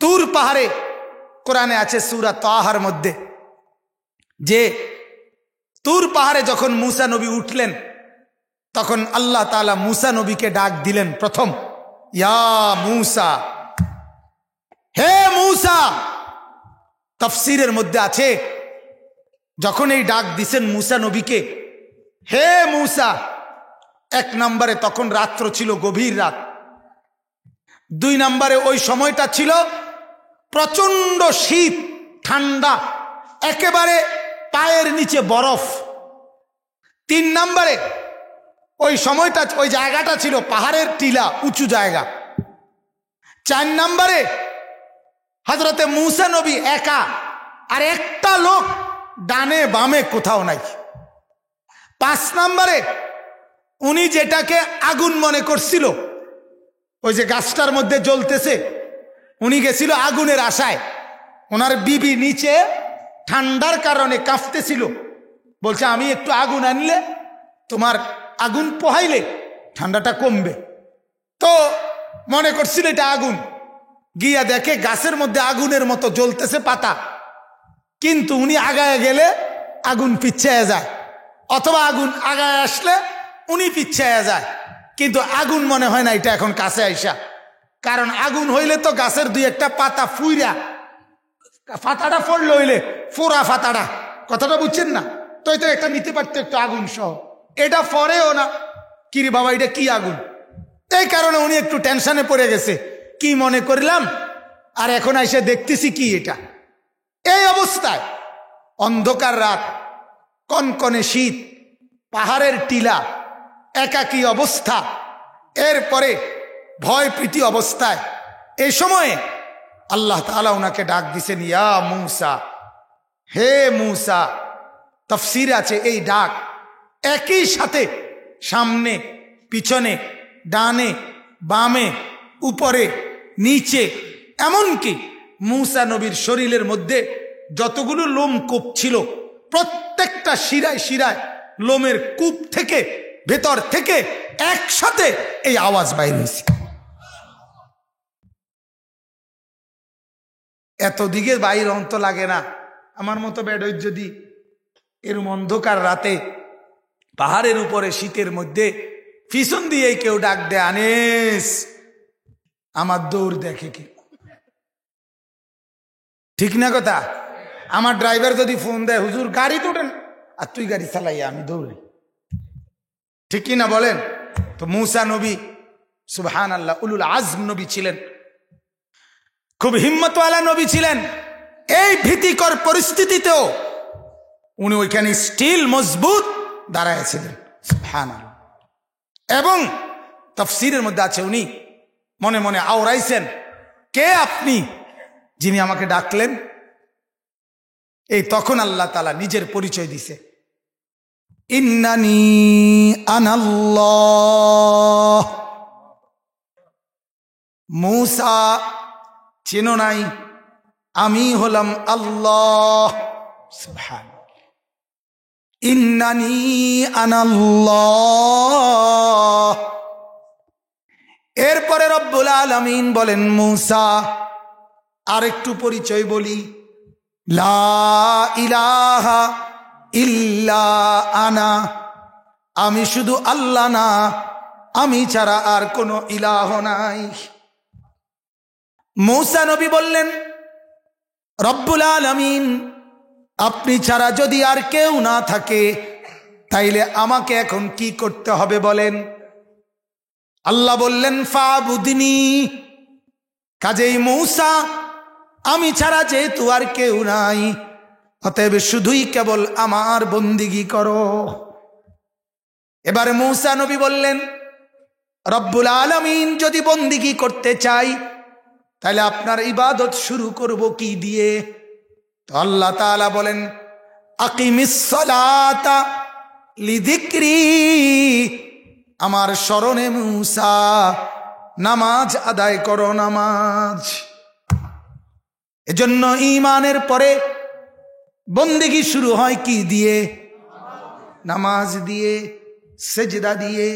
তুর পাহাড়ে কোরআনে আছে সূরা তাহার মধ্যে যে তুর পাহাড়ে যখন মূসা নবী উঠলেন তখন আল্লাহ তাআলা মূসা নবীকে ডাক দিলেন প্রথম, ইয়া মূসা, হে মূসা। তাফসীরের মধ্যে আছে যখন এই ডাক দিছেন মূসা নবীকে, হে মূসা, এক নম্বরে তখন রাত্র ছিল, গভীর রাত। দুই নম্বরে ওই সময়টা ছিল প্রচন্ড শীত, ঠান্ডা, একেবারে পায়ের নিচে বরফ। তিন নম্বরে ওই সময়টা, ওই জায়গাটা ছিল পাহাড়ের টিলা, উঁচু জায়গা। চার নম্বরে হযরতে মূসা নবী একা, আর একটা লোক ডানে বামে কোথাও নাই। পাঁচ নম্বরে উনি যেটাকে আগুন মনে করছিল, ওই যে গাছটার মধ্যে জ্বলতেছে, উনি গেছিল আগুনের আশায়। ওনার বিবি নিচে ঠান্ডার কারণে কাঁপতেছিল, বলছে আমি একটু আগুন আনলে, তোমার আগুন পোহাইলে ঠান্ডাটা কমবে। তো মনে করছিল এটা আগুন, গিয়া দেখে গাছের মধ্যে আগুনের মতো জ্বলতেছে পাতা, কিন্তু উনি আগায় গেলে আগুন পিছায়া যায়, অথবা আগুন আগায় আসলে উনি পিছায়া যায়, কিন্তু আগুন মনে হয় না এটা এখন কাছে আইসা। কারণ আগুন হইলে তো গাছের দুই একটা পাতা ফুইরা, পাতাটা পড়লে হইলে ফোড়া পাতাটা, কথাটা বুঝছেন না? তো এটা একটা নিতে পারতো একটু আগুন সহ, এটা পরেও না, কিরে বাবা এটা কি আগুন? এই কারণে উনি একটু টেনশনে পড়ে গেছে, কি মনে করলাম, আর এখন এসে দেখতেছি কি এটা। এই অবস্থায় অন্ধকার রাত, কনকনে শীত, পাহাড়ের টিলা, একাকী অবস্থা, এরপরে ভয় প্রীতি অবস্থায় এই সময়ে আল্লাহ তাআলা ওনাকে ডাক দিছেন, ইয়া মূসা, হে মূসা। তাফসীরে আছে এই ডাক একই সাথে সামনে পিছনে, ডানে বামে, উপরে নিচে, এমনকি মূসা নবীর শরীরের মধ্যে যতগুলো লোম কূপ ছিল প্রত্যেকটা শিরায় শিরায় লোমের কূপ থেকে, ভেতর থেকে একসাথে এই আওয়াজ বাইর হয়েছে। এত দিকে বাইর অন্ত লাগে না। আমার মতো বেডই যদি এরম অন্ধকার রাতে পাহাড়ের উপরে শীতের মধ্যে পিছন দিয়ে কেউ ডাক দেয়, আনিস, আমার দৌড় দেখে কি? ঠিক না কথা? আমার ড্রাইভার যদি ফোন দেয়, হুজুর গাড়ি তো ওঠেন, আর তুই গাড়ি চালাইয়া আমি দৌড়ি, ঠিক কি না বলেন? তো মূসা নবী সুবহানাল্লাহ উলুল আজম নবী ছিলেন, খুব হিম্মতওয়ালা নবী ছিলেন। এই ভীতিকর পরিস্থিতিতেও উনি ওইখানে স্টিল মজবুত দাঁড়াইছিলেন, সুবহানাল্লাহ। এবং তাফসীরের মধ্যে আছে উনি মনে মনে আওড়াইছেন, কে আপনি যিনি আমাকে ডাকলেন? এই তখন আল্লাহ তাআলা নিজের পরিচয় দিছে, ইন্নানি আনাল্লাহ। মূসা চেনো নাই, আমি হলাম আল্লাহ। সুবহানাল্লাহ। ইন্নানি আনাল্লাহ। এরপরে রব্বুল আলামিন বলেন, মূসা আরেকটু পরিচয় বলি, লা ইলাহা ইল্লা আনা, আমি শুধু আল্লাহ না, আমি ছাড়া আর কোনো ইলাহ নাই। মূসা নবী বললেন, রব্বুল আলামিন আপনি ছাড়া যদি আর কেউ না থাকে তাইলে আমাকে এখন কি করতে হবে বলেন? আল্লাহ বললেন, ফাবুদনি। কাজেই মূসা আমি ছাড়া যেহেতু আর কেউ নাই, অতএব শুধুই কেবল আমার বন্দিগি করো। এবারে মূসা নবী বললেন, রব্বুল আলামিন যদি বন্দিগি করতে চাই তাহলে আপনার ইবাদত শুরু করব কি দিয়ে? তো আল্লাহ তাআলা বলেন, আকিমিস সালাতা লিযিকরি, আমার স্মরণে মূসা নামাজ আদায় করো, নামাজ। এজন্য ঈমানের পরে বন্দেগী শুরু হয় কি দিয়ে? নামাজ দিয়ে, সেজদা দিয়ে।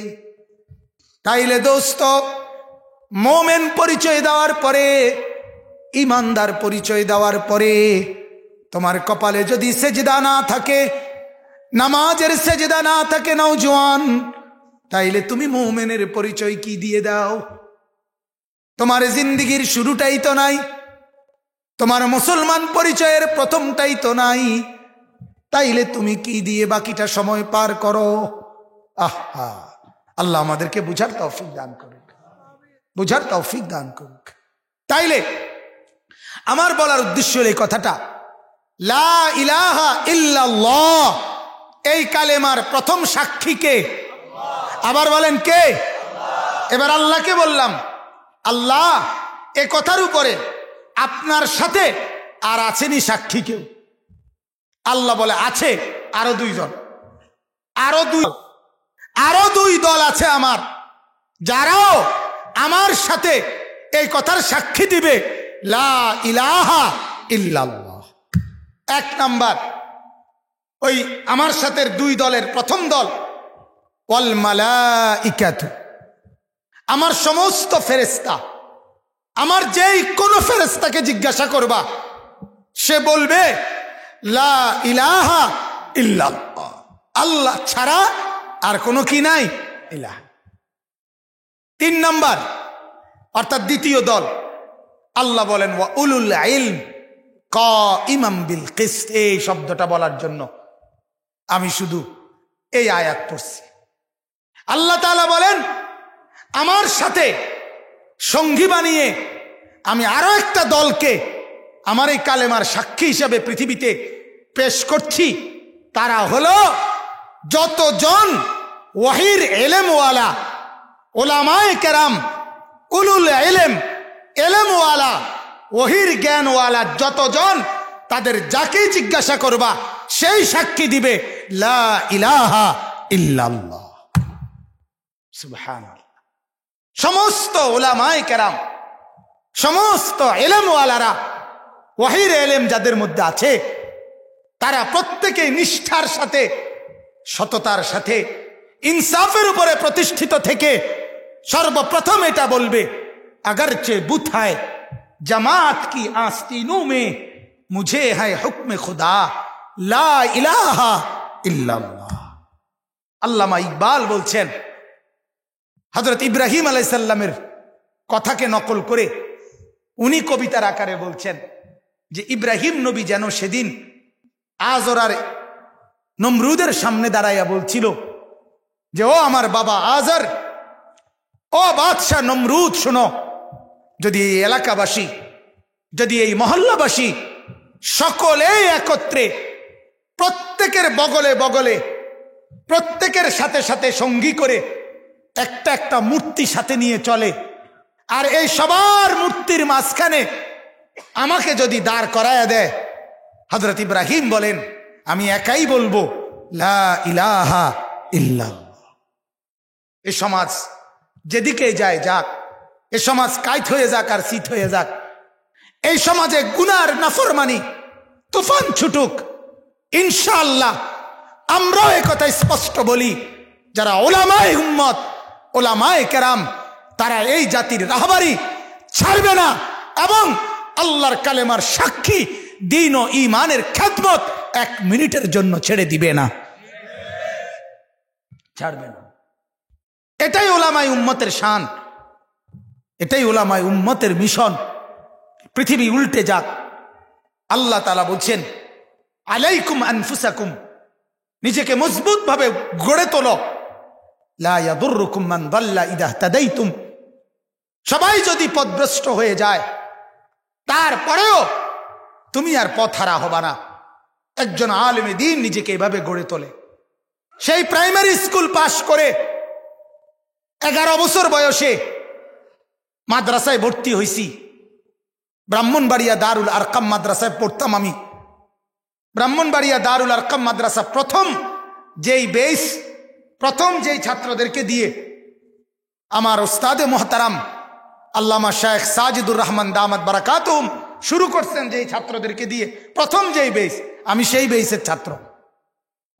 তাইলে দোস্ত মোমেন পরিচয় দেওয়ার পরে, ইমানদার পরিচয় দেওয়ার পরে তোমার কপালে যদি সেজদা না থাকে, নামাজের সেজদা না থাকে নওজোয়ান, তাইলে তুমি মোমেনের পরিচয় কি দিয়ে দাও? তোমার জিন্দেগির শুরুটাই তো নাই, তোমার মুসলমান পরিচয়ের প্রথমটাই তো নাই, তাইলে তুমি কি দিয়ে বাকিটা সময় পার করো? আহা, আল্লাহ আমাদেরকে বুঝার তৌফিক দান করুক, বুঝার তৌফিক দান করুক। তাইলে আমার বলার উদ্দেশ্য এই কথাটা, লা ইলাহা ইল্লাল্লাহ, এই কালেমার প্রথম সাক্ষী কে? আবার বলেন কে? এবার আল্লাহকে বললাম, আল্লাহ এ কথার উপরে আপনার সাথে আর আছেনি সাক্ষী কেউ? আল্লাহ বলে আছে, আরো দুইজন, আরো দুই দল আছে আমার, যারাও আমার সাথে এই কথার সাক্ষী দিবে, লা ইলাহা ইল্লাল্লাহ। এক নাম্বার ওই আমার সাথে দুই দলের প্রথম দল, ওয়াল মালাইকাতু, আমার সমস্ত ফেরেশতা। আমার যেই কোন ফেরেশতাকে জিজ্ঞাসা করবা, সে বলবে লা ইলাহা ইল্লাল্লাহ, আল্লাহ ছাড়া আর কোনো কি নাই, ইলাহ। তিন নাম্বার অর্থাৎ দ্বিতীয় দল, আল্লাহ বলেন ওয়া উলুল ইলম কাইমাম বিল কিসত। এই শব্দটা বলার জন্য আমি শুধু এই আয়াত পড়ছি। আল্লাহ তাআলা বলেন আমার সাথে সঙ্গী বানিয়ে আমি আরো একটা দলকে আমার এই কালেমার সাক্ষী হিসেবে পৃথিবীতে পেশ করছি। তারা হলো যতজন ওয়াহির ইলমওয়ালা উলামায়ে কেরাম, উলুল ইলম, ইলমওয়ালা, ওয়াহির জ্ঞানওয়ালা যতজন, তাদের যাকে জিজ্ঞাসা করবা সেই সাক্ষী দিবে লা ইলাহা ইল্লাল্লাহ। সুবহানাল্লাহ। সমস্ত উলামায়ে কেরাম, সমস্ত ইলমওয়ালারা, ওয়াহির ইলম যাদের মধ্যে আছে, তারা প্রত্যেকেই নিষ্ঠার সাথে, সততার সাথে, ইনসাফের উপরে প্রতিষ্ঠিত থেকে সর্বপ্রথম এটা বলবে, अगरचे बुत है जमात की आस्तीनों में मुझे है हुक्म खुदा ला इलाहा इल्लल्लाह। আল্লামা ইকবাল বলছেন, হযরত ইব্রাহিম আলাইহিস সালামের কথাকে নকল করে উনি কবিতার আকারে বলছেন যে ইব্রাহিম নবী যেন সেদিন আজরার নমরুদের সামনে দাঁড়াইয়া বলছিল যে ও আমার বাবা আজর, ও বাদশাহ নমরুদ, শোনো, যদি এই এলাকাবাসী, যদি এই মহল্লাবাসী সকলেই একত্রে প্রত্যেকের বগলে বগলে, প্রত্যেকের সাথে সাথে সঙ্গী করে একটা একটা মূর্তি সাথে নিয়ে চলে, আর এই সবার মূর্তির মাঝখানে আমাকে যদি দাঁড় করায়া দেয়, হযরত ইব্রাহিম বলেন আমি একাই বলবো লা ইলাহা ইল্লাল্লাহ। এ সমাজ যেদিকে যায় যাক, এ সমাজ কাইত হয়ে যাক আর শীত হয়ে যাক, এই সমাজে গুনার নাফরমানি তুফান ছুটুক, ইনশাআল্লাহ আমরাও একথা স্পষ্ট বলি, যারা উলামায়ে উম্মত, উলামায়ে কেরাম, তারা এই জাতির রাহবারি ছাড়বে না এবং আল্লাহর কালেমার সাক্ষী, দ্বীন ও ঈমানের খেদমত এক মিনিটের জন্য ছেড়ে দিবে না, ছাড়বে না। এটাই উলামায়ে উম্মতের শান, এটাই উলামায়ে উম্মতের মিশন। পৃথিবী উল্টে যাক, আল্লাহ তাআলা বলছেন আলাইকুম আনফুসাকুম, নিজেকে মজবুত ভাবে গড়ে তোলো, লা ইয়াদুররুকুম মান দাল্লা ইযা ইহতাদাইতুম। সবাই যদি পথভ্রষ্ট হয়ে যায়, তারপরেও তুমি আর পথ হারা হবা না। একজন আলেমে দ্বীন নিজেকে এভাবে গড়ে তোলে। সেই প্রাইমারি স্কুল পাশ করে 11 বছর বয়সে মাদ্রাসায় ভর্তি হয়েছি। ব্রাহ্মণবাড়িয়া দারুল আরকাম মাদ্রাসায় পড়তাম আমি। ব্রাহ্মণবাড়িয়া দারুল আরকাম মাদ্রাসা প্রথম যেই ছাত্রদেরকে দিয়ে আমার উস্তাদে মুহতারাম আল্লামা শায়েখ সাজিদুর রহমান দামাত বারাকাতুহুম শুরু করছেন, যেই ছাত্রদেরকে দিয়ে প্রথম যেই বেস, আমি সেই বেসের ছাত্র।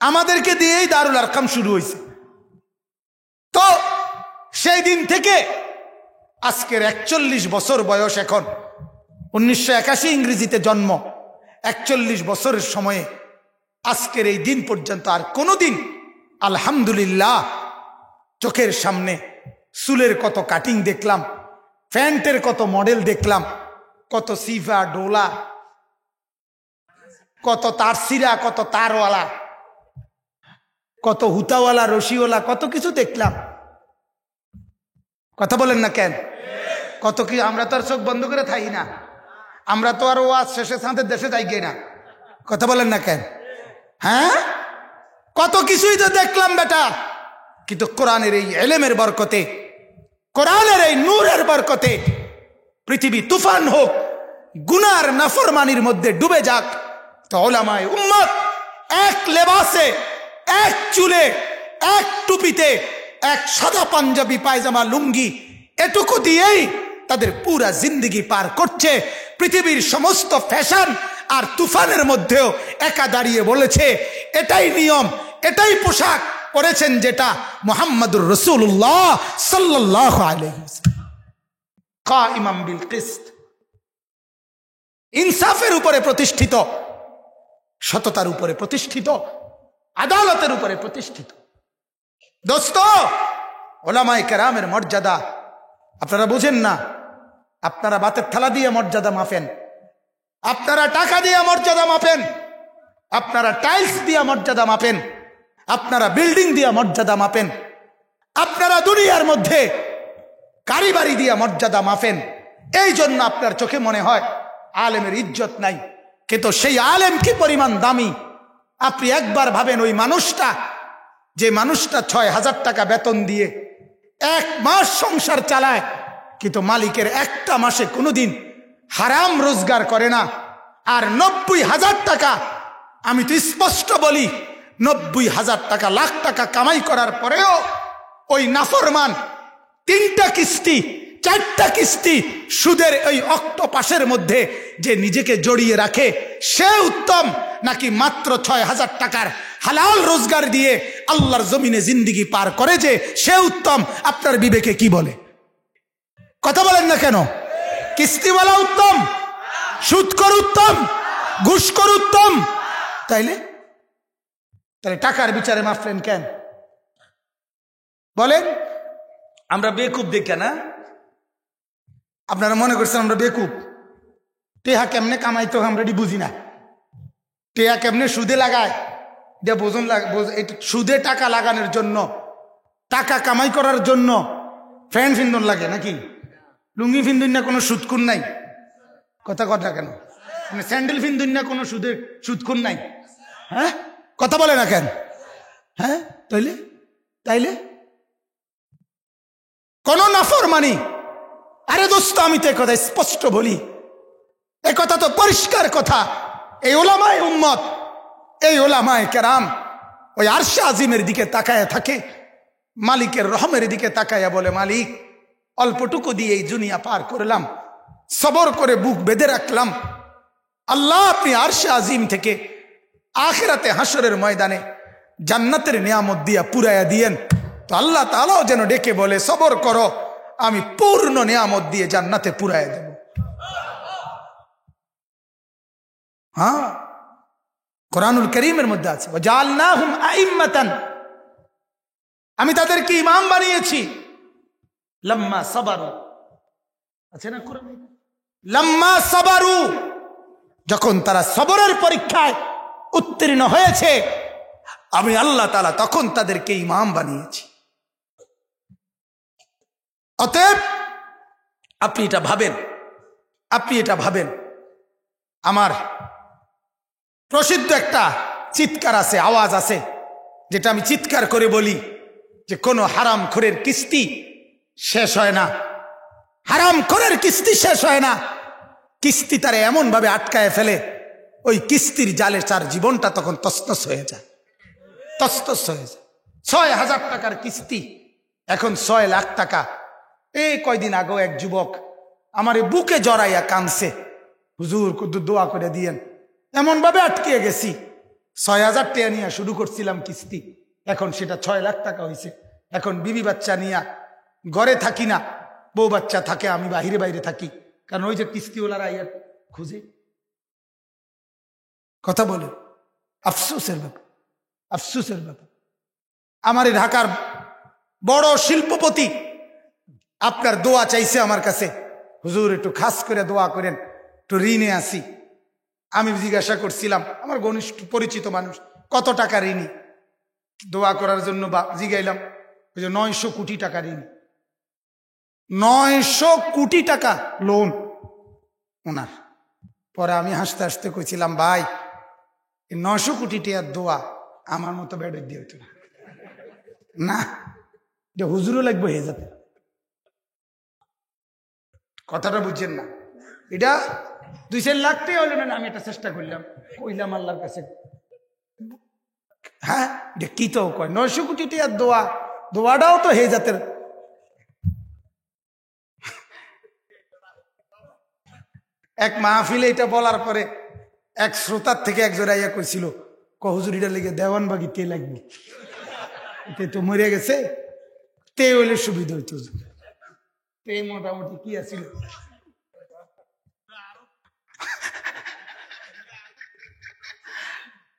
আমাদেরকে দিয়েই দারুল আরকাম শুরু হয়েছে। তো সেই দিন থেকে আজকের 41 বছর বয়স, এখন 1981 ইংরেজিতে জন্ম, 41 বছরের সময়ে আজকের এই দিন পর্যন্ত আর কোনোদিন আলহামদুলিল্লাহ চোখের সামনে চুলের কত কাটিং দেখলাম, প্যান্টের কত মডেল দেখলাম, কত সিফা ডোলা, কত তারসিরা, কত তারওয়ালা, কত হুতাওয়ালা, রশিওয়ালা, কত কিছু দেখলাম। কথা বলেন না কেন? কত কি, আমরা তো আর চোখ বন্ধ করে থাকি না, আমরা তো আর ওয়াজ শেষে সাঁতের দেশে যাই গে না। কথা বলেন না কেন? হ্যাঁ, কত কিছুই তো দেখলাম বেটা, কিন্তু কোরআনের এই ইলমের বরকতে, কোরআনের এই নূরের বরকতে পৃথিবী তুফান হোক, গুনার নাফরমানির মধ্যে ডুবে যাক, তো উলামায়ে উম্মত এক লেবাসে, এক চুলে, এক টুপিতে, এক সাদা পাঞ্জাবি পায়জামা লুঙ্গি, এটুকু দিয়েই তাদের পুরা জিন্দেগি পার করছে। পৃথিবীর সমস্ত ফ্যাশন আর তুফানের মধ্যেও একা দাঁড়িয়ে বলেছে এটাই নিয়ম, এটাই পোশাক পরেছেন যেটা মুহাম্মদুর রাসূলুল্লাহ সাল্লাল্লাহু আলাইহি ওয়াসাল্লাম। কাইমাম বিল কিসত, ইনসাফের উপরে প্রতিষ্ঠিত, সততার উপরে প্রতিষ্ঠিত, আদালতের উপরে প্রতিষ্ঠিত। দোস্ত, ওলামায়ে কেরামের মর্যাদা আপনারা বুঝেন না। আপনারা বাতের থালা দিয়ে মর্যাদা মাপেন, আপনারা টাকা দিয়ে মর্যাদা মাপেন, আপনারা টাইলস দিয়ে মর্যাদা মাপেন, আপনারা বিল্ডিং দিয়ে মর্যাদা মাপেন, আপনারা দুনিয়ার মধ্যে কারিবারি দিয়ে মর্যাদা মাপেন। এই জন্য আপনার চোখে মনে হয় আলেমের ইজ্জত নাই, কিন্তু সেই আলেম কি পরিমাণ দামি আপনি একবার ভাবেন। ওই মানুষটা, যে মানুষটা 6,000 টাকা বেতন দিয়ে 1 মাস সংসার চালায়, কিন্তু মালিকের একটা মাসে কোনোদিন হারাম রোজগার করে না, আর 90,000 টাকা, আমি তো স্পষ্ট বলি 90,000 টাকা, লাখ টাকা কামাই করার পরেও ওই নাফরমান 3টা কিস্তি 4টা কিস্তি সুদের ওই অক্টোপাসের মধ্যে যে নিজেকে জড়িয়ে রাখে, সে উত্তম নাকি মাত্র 6,000 টাকার হালাল রোজগার দিয়ে আল্লাহর জমিনে জিন্দেগি পার করে যে সে উত্তম? আপনার বিবেকে কি বলে? কথা বলেন না কেন? কিস্তিওয়ালা উত্তম, সুদখোর উত্তম, ঘুষখোর উত্তম? তাইলে টাকার বিচারে মাফলেন কেন? বলেন। আমরা বেকুব দেখে না? আপনারা মনে করছেন আমরা বেকুব? টেহা কেমনে কামাইতো আমরা বুঝি না, টেহা কেমনে সুদে লাগায় যে বোঝন। সুদে টাকা লাগানোর জন্য, টাকা কামাই করার জন্য ফ্যান ফিন্দন লাগে নাকি? লুঙ্গি ফিন্দুন না কোনো সুদকুন নাই? কথা কথা কেন? মানে স্যান্ডেল ফিন্দুন না কোনো সুদকুন নাই? হ্যাঁ, কথা বলে না কেন? হ্যাঁ, তাইলে কোন নাফরমানি? আরে দোস্ত, আমি তো একথা স্পষ্ট বলি, একথা তো পরিষ্কার কথা। এই উলামায়ে উম্মত, এই উলামায়ে কেরাম ওই আরশে আজিমের দিকে তাকায় থাকে, মালিকের রহমের দিকে তাকায়া বলে, মালিক অল্পটুকু দিয়ে এই দুনিয়া পার করলাম, সবর করে বুক বেঁধে রাখলাম। আল্লাহ আপনি আরশে আজিম থেকে আখিরাতে হাসরের ময়দানে জান্নাতের নিয়ামত দিয়া পুরাইয়া দিয়েন। তো আল্লাহ তাআলাও যেন ডেকে বলে, সবর করো, আমি পূর্ণ নিয়ামত দিয়ে জান্নাতে পুরাইয়া দেব। হ্যাঁ, কোরআনুল কারীমের মধ্যে আছে, ওয়াজআলনাহুম আইম্মাতান, আমি তাদেরকে ইমাম বানিয়েছি। লাম্মা সাবারু, আছে না কোরআনে? লাম্মা সাবারু, যখন তারা সবরের পরীক্ষায় উত্তীর্ণ হয়েছে, আমি আল্লাহ তাআলা তখন তাদেরকে ইমাম বানিয়েছি। অতএব আপনি এটা ভাবেন। আমার প্রসিদ্ধ একটা চিৎকার আছে, আওয়াজ আছে, যেটা আমি চিৎকার করে বলি যে কোনো হারামখোরের কিস্তি শেষ হয় না, হারামখোরের কিস্তি শেষ হয় না। কিস্তি তারা এমন ভাবে আটকায় ফেলে, ওই কিস্তির জালে তার জীবনটা তখন তছনছ হয়ে যায়, তছনছ হয়ে যায়। 6,000 টাকার কিস্তি এখন 6 লাখ টাকা। এই কয়দিন আগেও এক যুবক আমার বুকে জড়াইয়া কাঁদছে, হুজুর কুদ্দু দোয়া করে দিয়েন, এমন ভাবে আটকিয়ে গেছি। 6,000 টাকা নিয়ে শুরু করছিলাম কিস্তি, এখন সেটা 6 লাখ টাকা হয়েছে। এখন বিবি বাচ্চা নিয়ে ঘরে থাকি না, বউ বাচ্চা থাকে, আমি বাহিরে বাইরে থাকি, কারণ ওই যে কিস্তিওয়ালারা আইয়া খুঁজে। কথা বলে আফসোসের ব্যাপার, আফসোসের ব্যাপার। আমার এই ঢাকার বড় শিল্পপতি আপনার দোয়া চাইছে আমার কাছে, হুজুর একটু খাস করে দোয়া করেন, একটু ঋণে আসি। আমি জিজ্ঞাসা করছিলাম, আমার ঘনিষ্ঠ পরিচিত মানুষ, কত টাকা ঋণী? দোয়া করার জন্য জিগাইলাম, ওই যে 900 কোটি টাকা ঋণ, 900 কোটি টাকা লোন ওনার। পরে আমি হাসতে হাসতে কইছিলাম, ভাই 900 কোটি টাকার দোয়া আমার মতো বেড়ে দিয়ে হতো না, যে হুজুরও লাগবে হয়ে যাবে। কথাটা বুঝছেন না? এটা 2-4 লাখ টাকা হলো না, আমি এটা চেষ্টা করলাম, কইলাম আল্লাহর কাছে, হ্যাঁ এটা কি তো কয় 900 কোটি টাকার দোয়া, দোয়াটাও তো হয়ে যাতে। এক মাহফিলে এটা বলার পরে এক শ্রোতার থেকে একজন আইয়া কইছিল, হুজুর এটা লেগে দেওয়ানবাগি তে লাগবে, তে তো মরে গেছে, তে হইলে সুবিধা হইতো। তে মোটামুটি কি আছিল,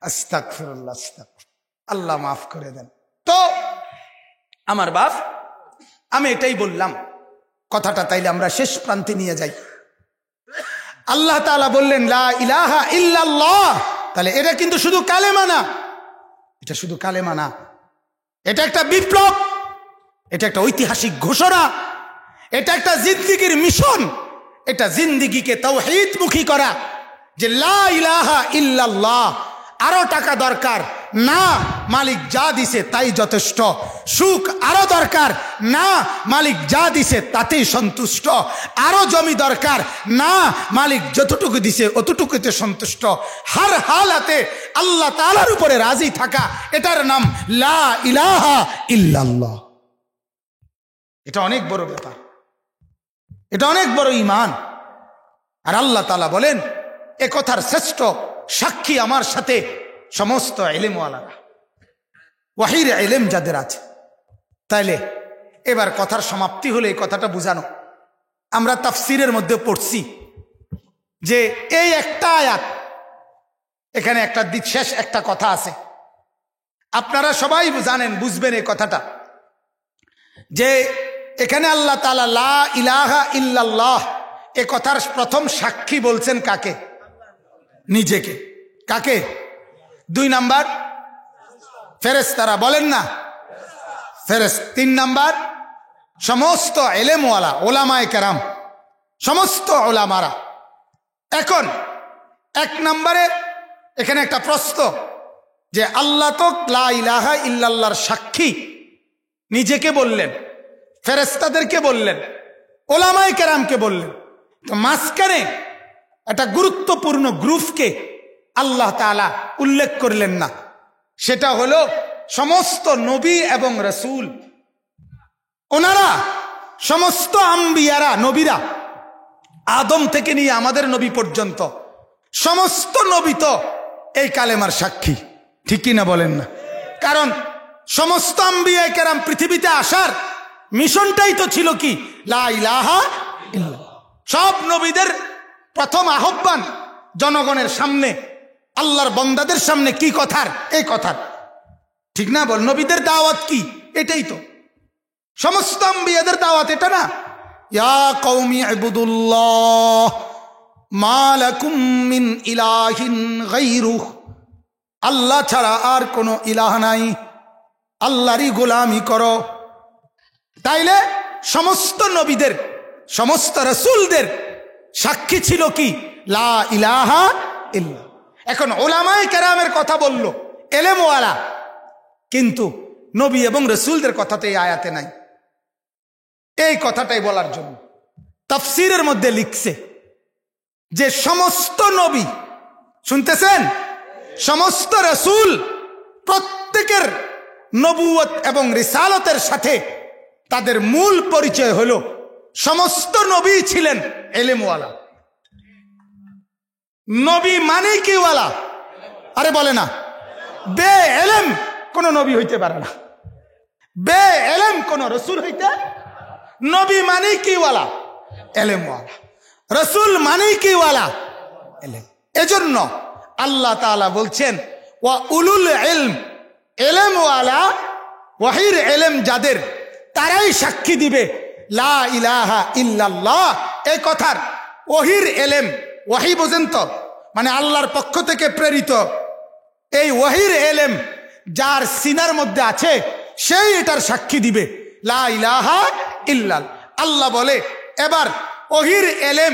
আস্তাগফিরুল্লাহ, আল্লাহ মাফ করে দেন। তো আমার বাপ, আমি এটাই বললাম কথাটা, তাইলে আমরা শেষ প্রান্তে নিয়ে যাই। আল্লাহ তাআলা বললেন লা ইলাহা ইল্লাল্লাহ, তাহলে এটা কিন্তু শুধু কালেমা না, এটা শুধু কালেমা না, এটা একটা বিপ্লব, এটা একটা ঐতিহাসিক ঘোষণা, এটা একটা জিন্দেগির মিশন, এটা জিন্দেগিকে তাওহীদমুখী করা, যে লা ইলাহা ইল্লাল্লাহ। আরো টাকা দরকার না, মালিক যা দিছে তাই যথেষ্ট। সুখ আরো দরকার না, মালিক যা দিছে তাতেই সন্তুষ্ট। আরো জমি দরকার না, মালিক যতটুকু দিছে অতটুকুতে সন্তুষ্ট। হার হালাতে আল্লাহ তাআলার উপরে রাজি থাকা, এটার নাম লা ইলাহা ইল্লাল্লাহ। এটা অনেক বড় ব্যাপার, এটা অনেক বড় ঈমান। আর আল্লাহ তাআলা বলেন, এ কথার শ্রেষ্ঠ সাক্ষী আমার সাথে সমস্ত ইলমওয়ালারা, ওয়াহির ইলম যাদের আছে। তাইলে এবার কথার সমাপ্তি হলে এই কথাটা বুঝানো, আমরা তাফসীরের মধ্যে পড়ছি যে এই একটা আয়াত, এখানে একটা শেষ একটা কথা আছে, আপনারা সবাই জানেন, বুঝবেন এই কথাটা, যে এখানে আল্লাহ তাআলা লা ইলাহা ইল্লাল্লাহ এ কথার প্রথম সাক্ষী বলছেন কাকে? নিজেকে। কাকে? 2 নাম্বার ফেরেশতারা, বলেন না ফেরেশতা। 3 নাম্বার সমস্ত ইলমওয়ালা, ওলামায়ে কেরাম, সমস্ত ওলামারা। এখন 1 নম্বরে এখানে একটা প্রশ্ন, যে আল্লাহ তো লা ইলাহা ইল্লাল্লাহর সাক্ষী নিজেকে বললেন, ফেরেশতাদেরকে বললেন, ওলামায়ে কেরামকে বললেন, তো মাঝখানে একটা গুরুত্বপূর্ণ গ্রুপকে আল্লাহ তাআলা উল্লেখ করলেন না, সেটা হলো সমস্ত নবী এবং রাসূল। ওনারা সমস্ত আম্বিয়ারা, নবীরা, আদম থেকে নিয়ে আমাদের নবী পর্যন্ত সমস্ত নবী তো এই কালেমার সাক্ষী, ঠিক কি না বলেন না? কারণ সমস্ত আম্বিয়া কেরাম পৃথিবীতে আসার মিশনটাই তো ছিল কি? লা ইলাহা ইল্লাল্লাহ। সব নবীদের প্রথম আহ্বান জনগণের সামনে, আল্লাহর বান্দাদের সামনে কি কথার? এই কথার, ঠিক না বল? নবীদের দাওয়াত কি? এটাই তো সমস্ত আম্বিয়াদের দাওয়াত, এটা না? ইয়া কওমি ইবুদুল্লাহ মা লাকুম মিন ইলাহিন গায়রুহু, আল্লাহ ছাড়া আর কোনো ইলাহ নাই, আল্লাহরই গোলামি করো। তাইলে সমস্ত নবীদের, সমস্ত রাসূলদের সাক্ষী ছিল কি? লা ইলাহা ইল্লাল্লাহ। এখন উলামায়ে কেরামের কথা বলল, এলেমওয়ালা, কিন্তু নবী এবং রাসূলদের কথা তো এই আয়াতে নাই। এই কথাটাই বলার জন্য তাফসীরের মধ্যে লিখছে যে সমস্ত নবী, শুনতেছেন, সমস্ত রাসূল প্রত্যেকের নবুয়ত এবং রিসালতের সাথে তাদের মূল পরিচয় হলো সমস্ত নবী ছিলেন এলেমওয়ালা। নবী মানে কি ওয়ালা? আরে বলে না, বে এলেম কোন নবী হইতে পারে না, বে এলেম কোন রাসূল হইতে। নবী মানে কি ওয়ালা? এলেমওয়ালা। রসুল মানে কি ওয়ালা? এলেম। এজন্য আল্লাহ তাআলা বলছেন ওয়া উলুল ইলম, এলেমওয়ালা ওয়াহির এলেম যাদের, তারাই সাক্ষী দিবে লা ইলাহা ইল্লাল্লাহ এই কথার। ওহির এলেম, ওয়াহি বোঝেন তো, মানে আল্লাহর পক্ষ থেকে প্রেরিত এই ওয়াহির এলেম যার সিনার মধ্যে আছে সেই এটার সাক্ষী দিবে লা ইলাহা ইল্লাল্লাহ। আল্লাহ বলে এবার ওহির এলেম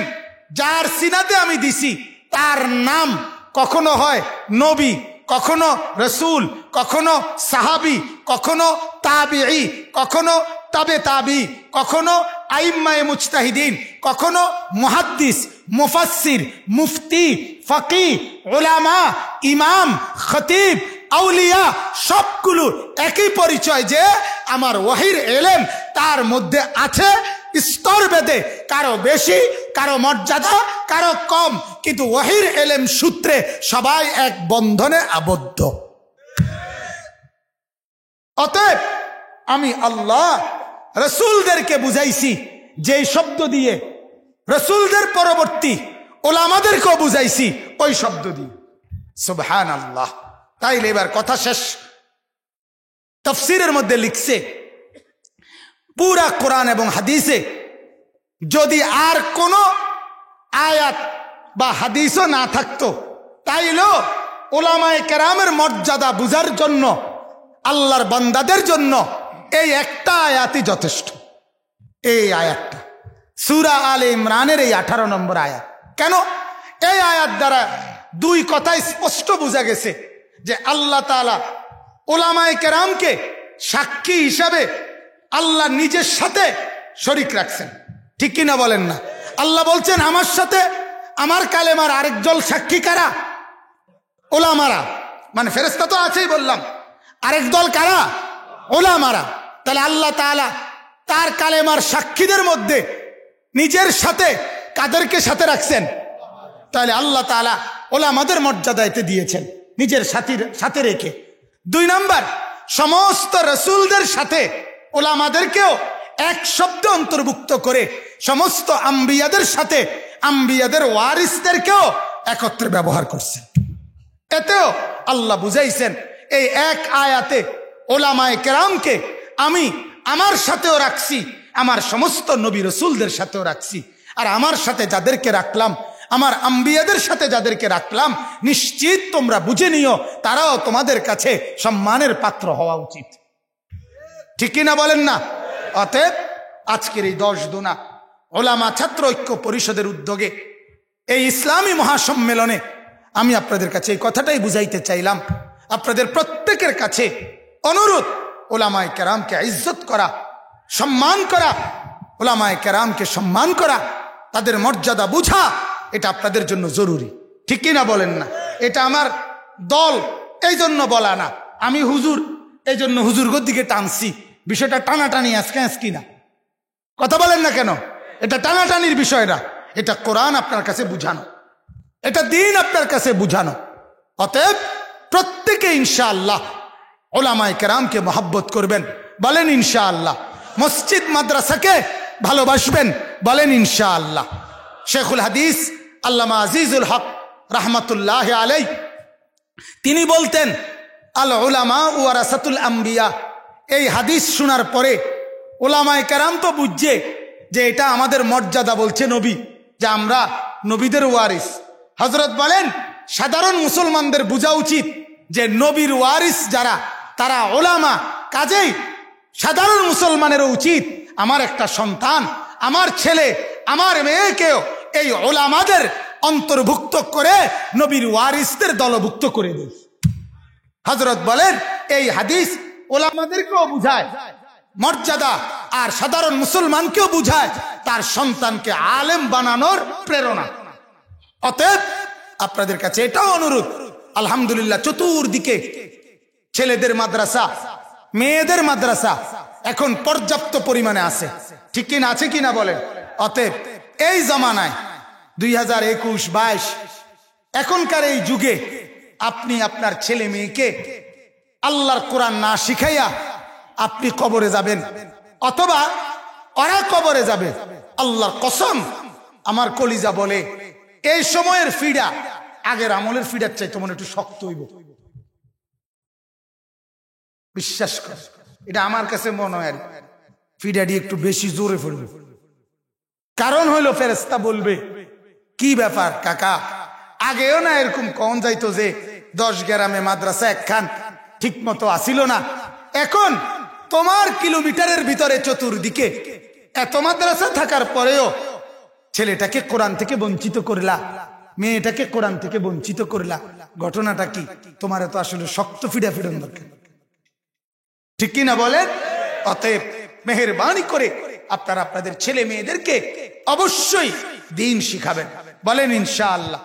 যার সিনাতে আমি দিছি তার নাম কখনো হয় নবী, কখনো রসুল, কখনো সাহাবি, কখনো তাবিঈ, কখনো তাবে তাবি, কখনো আইম্মায়ে মুজতাহিদিন, কখনো মুহাদ্দিস, মুফাসসির, মুফতি, ফাকিহ, উলামা, ইমাম, খতিব, আউলিয়া, সবগুলো একই পরিচয় যে আমার ওয়াহির এলেম তার মধ্যে আছে স্তর ভেদে, কারো বেশি, কারো মর্যাদা, কারো কম, কিন্তু ওয়াহির এলেম সূত্রে সবাই এক বন্ধনে আবদ্ধ। অতএব আমি আল্লাহ রসুলদেরকে বুঝাইছি যেই শব্দ দিয়ে, রসুলদের পরবর্তী ওলামাদেরকেও বুঝাইছি ওই শব্দ দিয়ে। সুবহানাল্লাহ। তাইলে এবার কথা শেষ। তাফসীরের মধ্যে লিখছে পুরা কোরআন এবং হাদিসে যদি আর কোনো আয়াত বা হাদিসও না থাকতো তাইলেও উলামায়ে কেরামের মর্যাদা বুঝার জন্য আল্লাহর বান্দাদের জন্য এই একটা আয়াতই যথেষ্ট। এই আয়াতটা সূরা আলে ইমরানের এই 18 নম্বর আয়াত। কেন? এই আয়াত দ্বারা দুই কথাই স্পষ্ট বোঝা গেছে যে আল্লাহ তাআলা উলামায়ে কেরামকে সাক্ষী হিসাবে আল্লাহ নিজের সাথে শরীক রাখছেন। ঠিক কিনা বলেন না? আল্লাহ বলছেন আমার সাথে আমার কালেমার আরেকজন সাক্ষী কারা? ওলামারা। মানে ফেরেশতা তো আছেই বললাম, আরেক দল কারা? ওলামারা। তাহলে আল্লাহ তাআলা তার কালেমার সাক্ষীদের মধ্যে নিজের সাথে কাদেরকে সাথে রাখছেন? তাহলে আল্লাহ তাআলা ওলামাদের মর্যাদা এতে দিয়েছেন নিজের সাথে রেখে। 2 নাম্বার, সমস্ত রসুলদের সাথে ওলামাদেরকেও এক শব্দ অন্তর্ভুক্ত করে সমস্ত আম্বিয়াদের সাথে আম্বিয়াদের ওয়ারিসদেরকেও একত্রে ব্যবহার করছেন। এতেও আল্লাহ বুঝাইছেন এই এক আয়াতে ওলামায়ে কেরামকে আমি আমার সাথেও রাখছি, আমার সমস্ত নবী রসুলদের সাথেও রাখছি। আর আমার সাথে যাদেরকে রাখলাম, আমার আম্বিয়াদের সাথে যাদেরকে রাখলাম, নিশ্চিত তোমরা বুঝে নিও তারাও তোমাদের কাছে সম্মানের পাত্র হওয়া উচিত। ঠিক কিনা বলেন না? অতএব আজকের এই 10 দুনা ওলামা ছাত্র ঐক্য পরিষদের উদ্যোগে এই ইসলামী মহাসম্মেলনে আমি আপনাদের কাছে এই কথাটাই বুঝাইতে চাইলাম। আপনাদের প্রত্যেকের কাছে অনুরোধ, ওলামায়ে কেরামকে ইজ্জত করা, সম্মান করা, ওলামায়ে কেরামকে সম্মান করা, তাদের মর্যাদা বুঝা, এটা আপনাদের জন্য জরুরি। ঠিক কিনা বলেন না? এটা আমার দল এই জন্য বলা না, আমি হুজুর এই জন্য হুজুরগোর দিকে টানছি। বিষয়টা টানাটানি আজকে না, কথা বলেন না কেন? এটা টানাটানির বিষয় না, এটা কোরআন আপনার কাছে বুঝানো, এটা দিন আপনার কাছে বুঝানো। অতএব প্রত্যেকে ইনশাআল্লাহ ওলামায়ে কেরামকে মহব্বত করবেন, বলেন ইনশাআল্লাহ। মসজিদ মাদ্রাসাকে ভালোবাসবেন, বলেন ইনশাআল্লাহ। শেখুল হাদিস আল্লামা আজিজুল হক রাহমাতুল্লাহ আলাই তিনি বলতেন আল উলামা ওয়ারাসাতুল আম্বিয়া। এই হাদিস শোনার পরে ওলামায়ে কেরাম তো বুঝছে যে এটা আমাদের মর্যাদা বলছে নবী, যে আমরা নবীদের ওয়ারিস। হযরত বলেন সাধারণ মুসলমানদের বোঝা উচিত যে নবীর ওয়ারিস যারা তারা ওলামা, কাজেই সাধারণ মুসলমানেরও উচিত আমার একটা সন্তান, আমার ছেলে, আমার মেয়েকেও এই ওলামাদের অন্তর্ভুক্ত করে নবীর ওয়ারিসদের দলভুক্ত করে দেয়। হযরত বলেন এই হাদিস ওলামাদেরকেও বুঝায় মর্যাদা, আর সাধারণ মুসলমানকেও বুঝায় তার সন্তানকে আলেম বানানোর প্রেরণা। অতএব আপনাদের কাছে এটাও অনুরোধ, আলহামদুলিল্লাহ চতুর্দিকে ছেলেদের মাদ্রাসা, মেয়েদের মাদ্রাসা এখন পর্যাপ্ত পরিমাণে আছে। ঠিক কিনা? আছে কিনা বলেন? অতএব এই জমানায় 2021-22 এখনকার এই যুগে আপনি আপনার ছেলে মেয়েকে আল্লাহর কোরআন না শিখাইয়া আপনি কবরে যাবেন, অথবা ওরা কবরে যাবে। আল্লাহর কসম, আমার কলিজা বলে এই সময়ের ফিডা আগের আমলের ফিডার চাইতে মনে একটু শক্ত হইব। বিশ্বাস কর, এটা আমার কাছে মনে হয় ফিডাটি একটু বেশি জোরে পড়বে। কারণ হইল ফেরেশতা বলবে, কি ব্যাপার কাকা, আগেও না এরকম কম যাইতো যে 10 গ্রামে মাদ্রাসা একখান ঠিক মতো আসিল না, এখন তোমার কিলোমিটারের ভিতরে চতুর্দিকে এত মাদ্রাসা থাকার পরেও ছেলেটাকে কোরআন থেকে বঞ্চিত করলা, মেয়েটাকে কোরআন থেকে বঞ্চিত করলা, ঘটনাটা কি? তোমার তো আসলে শক্ত ফিডা ফিডন দরকার, ঠিক কিনা বলেন? অতএব মেহেরবানি করে আপনারা আপনাদের ছেলে মেয়েদেরকে অবশ্যই দ্বীন শিখাবেন, বলেন ইনশাআল্লাহ।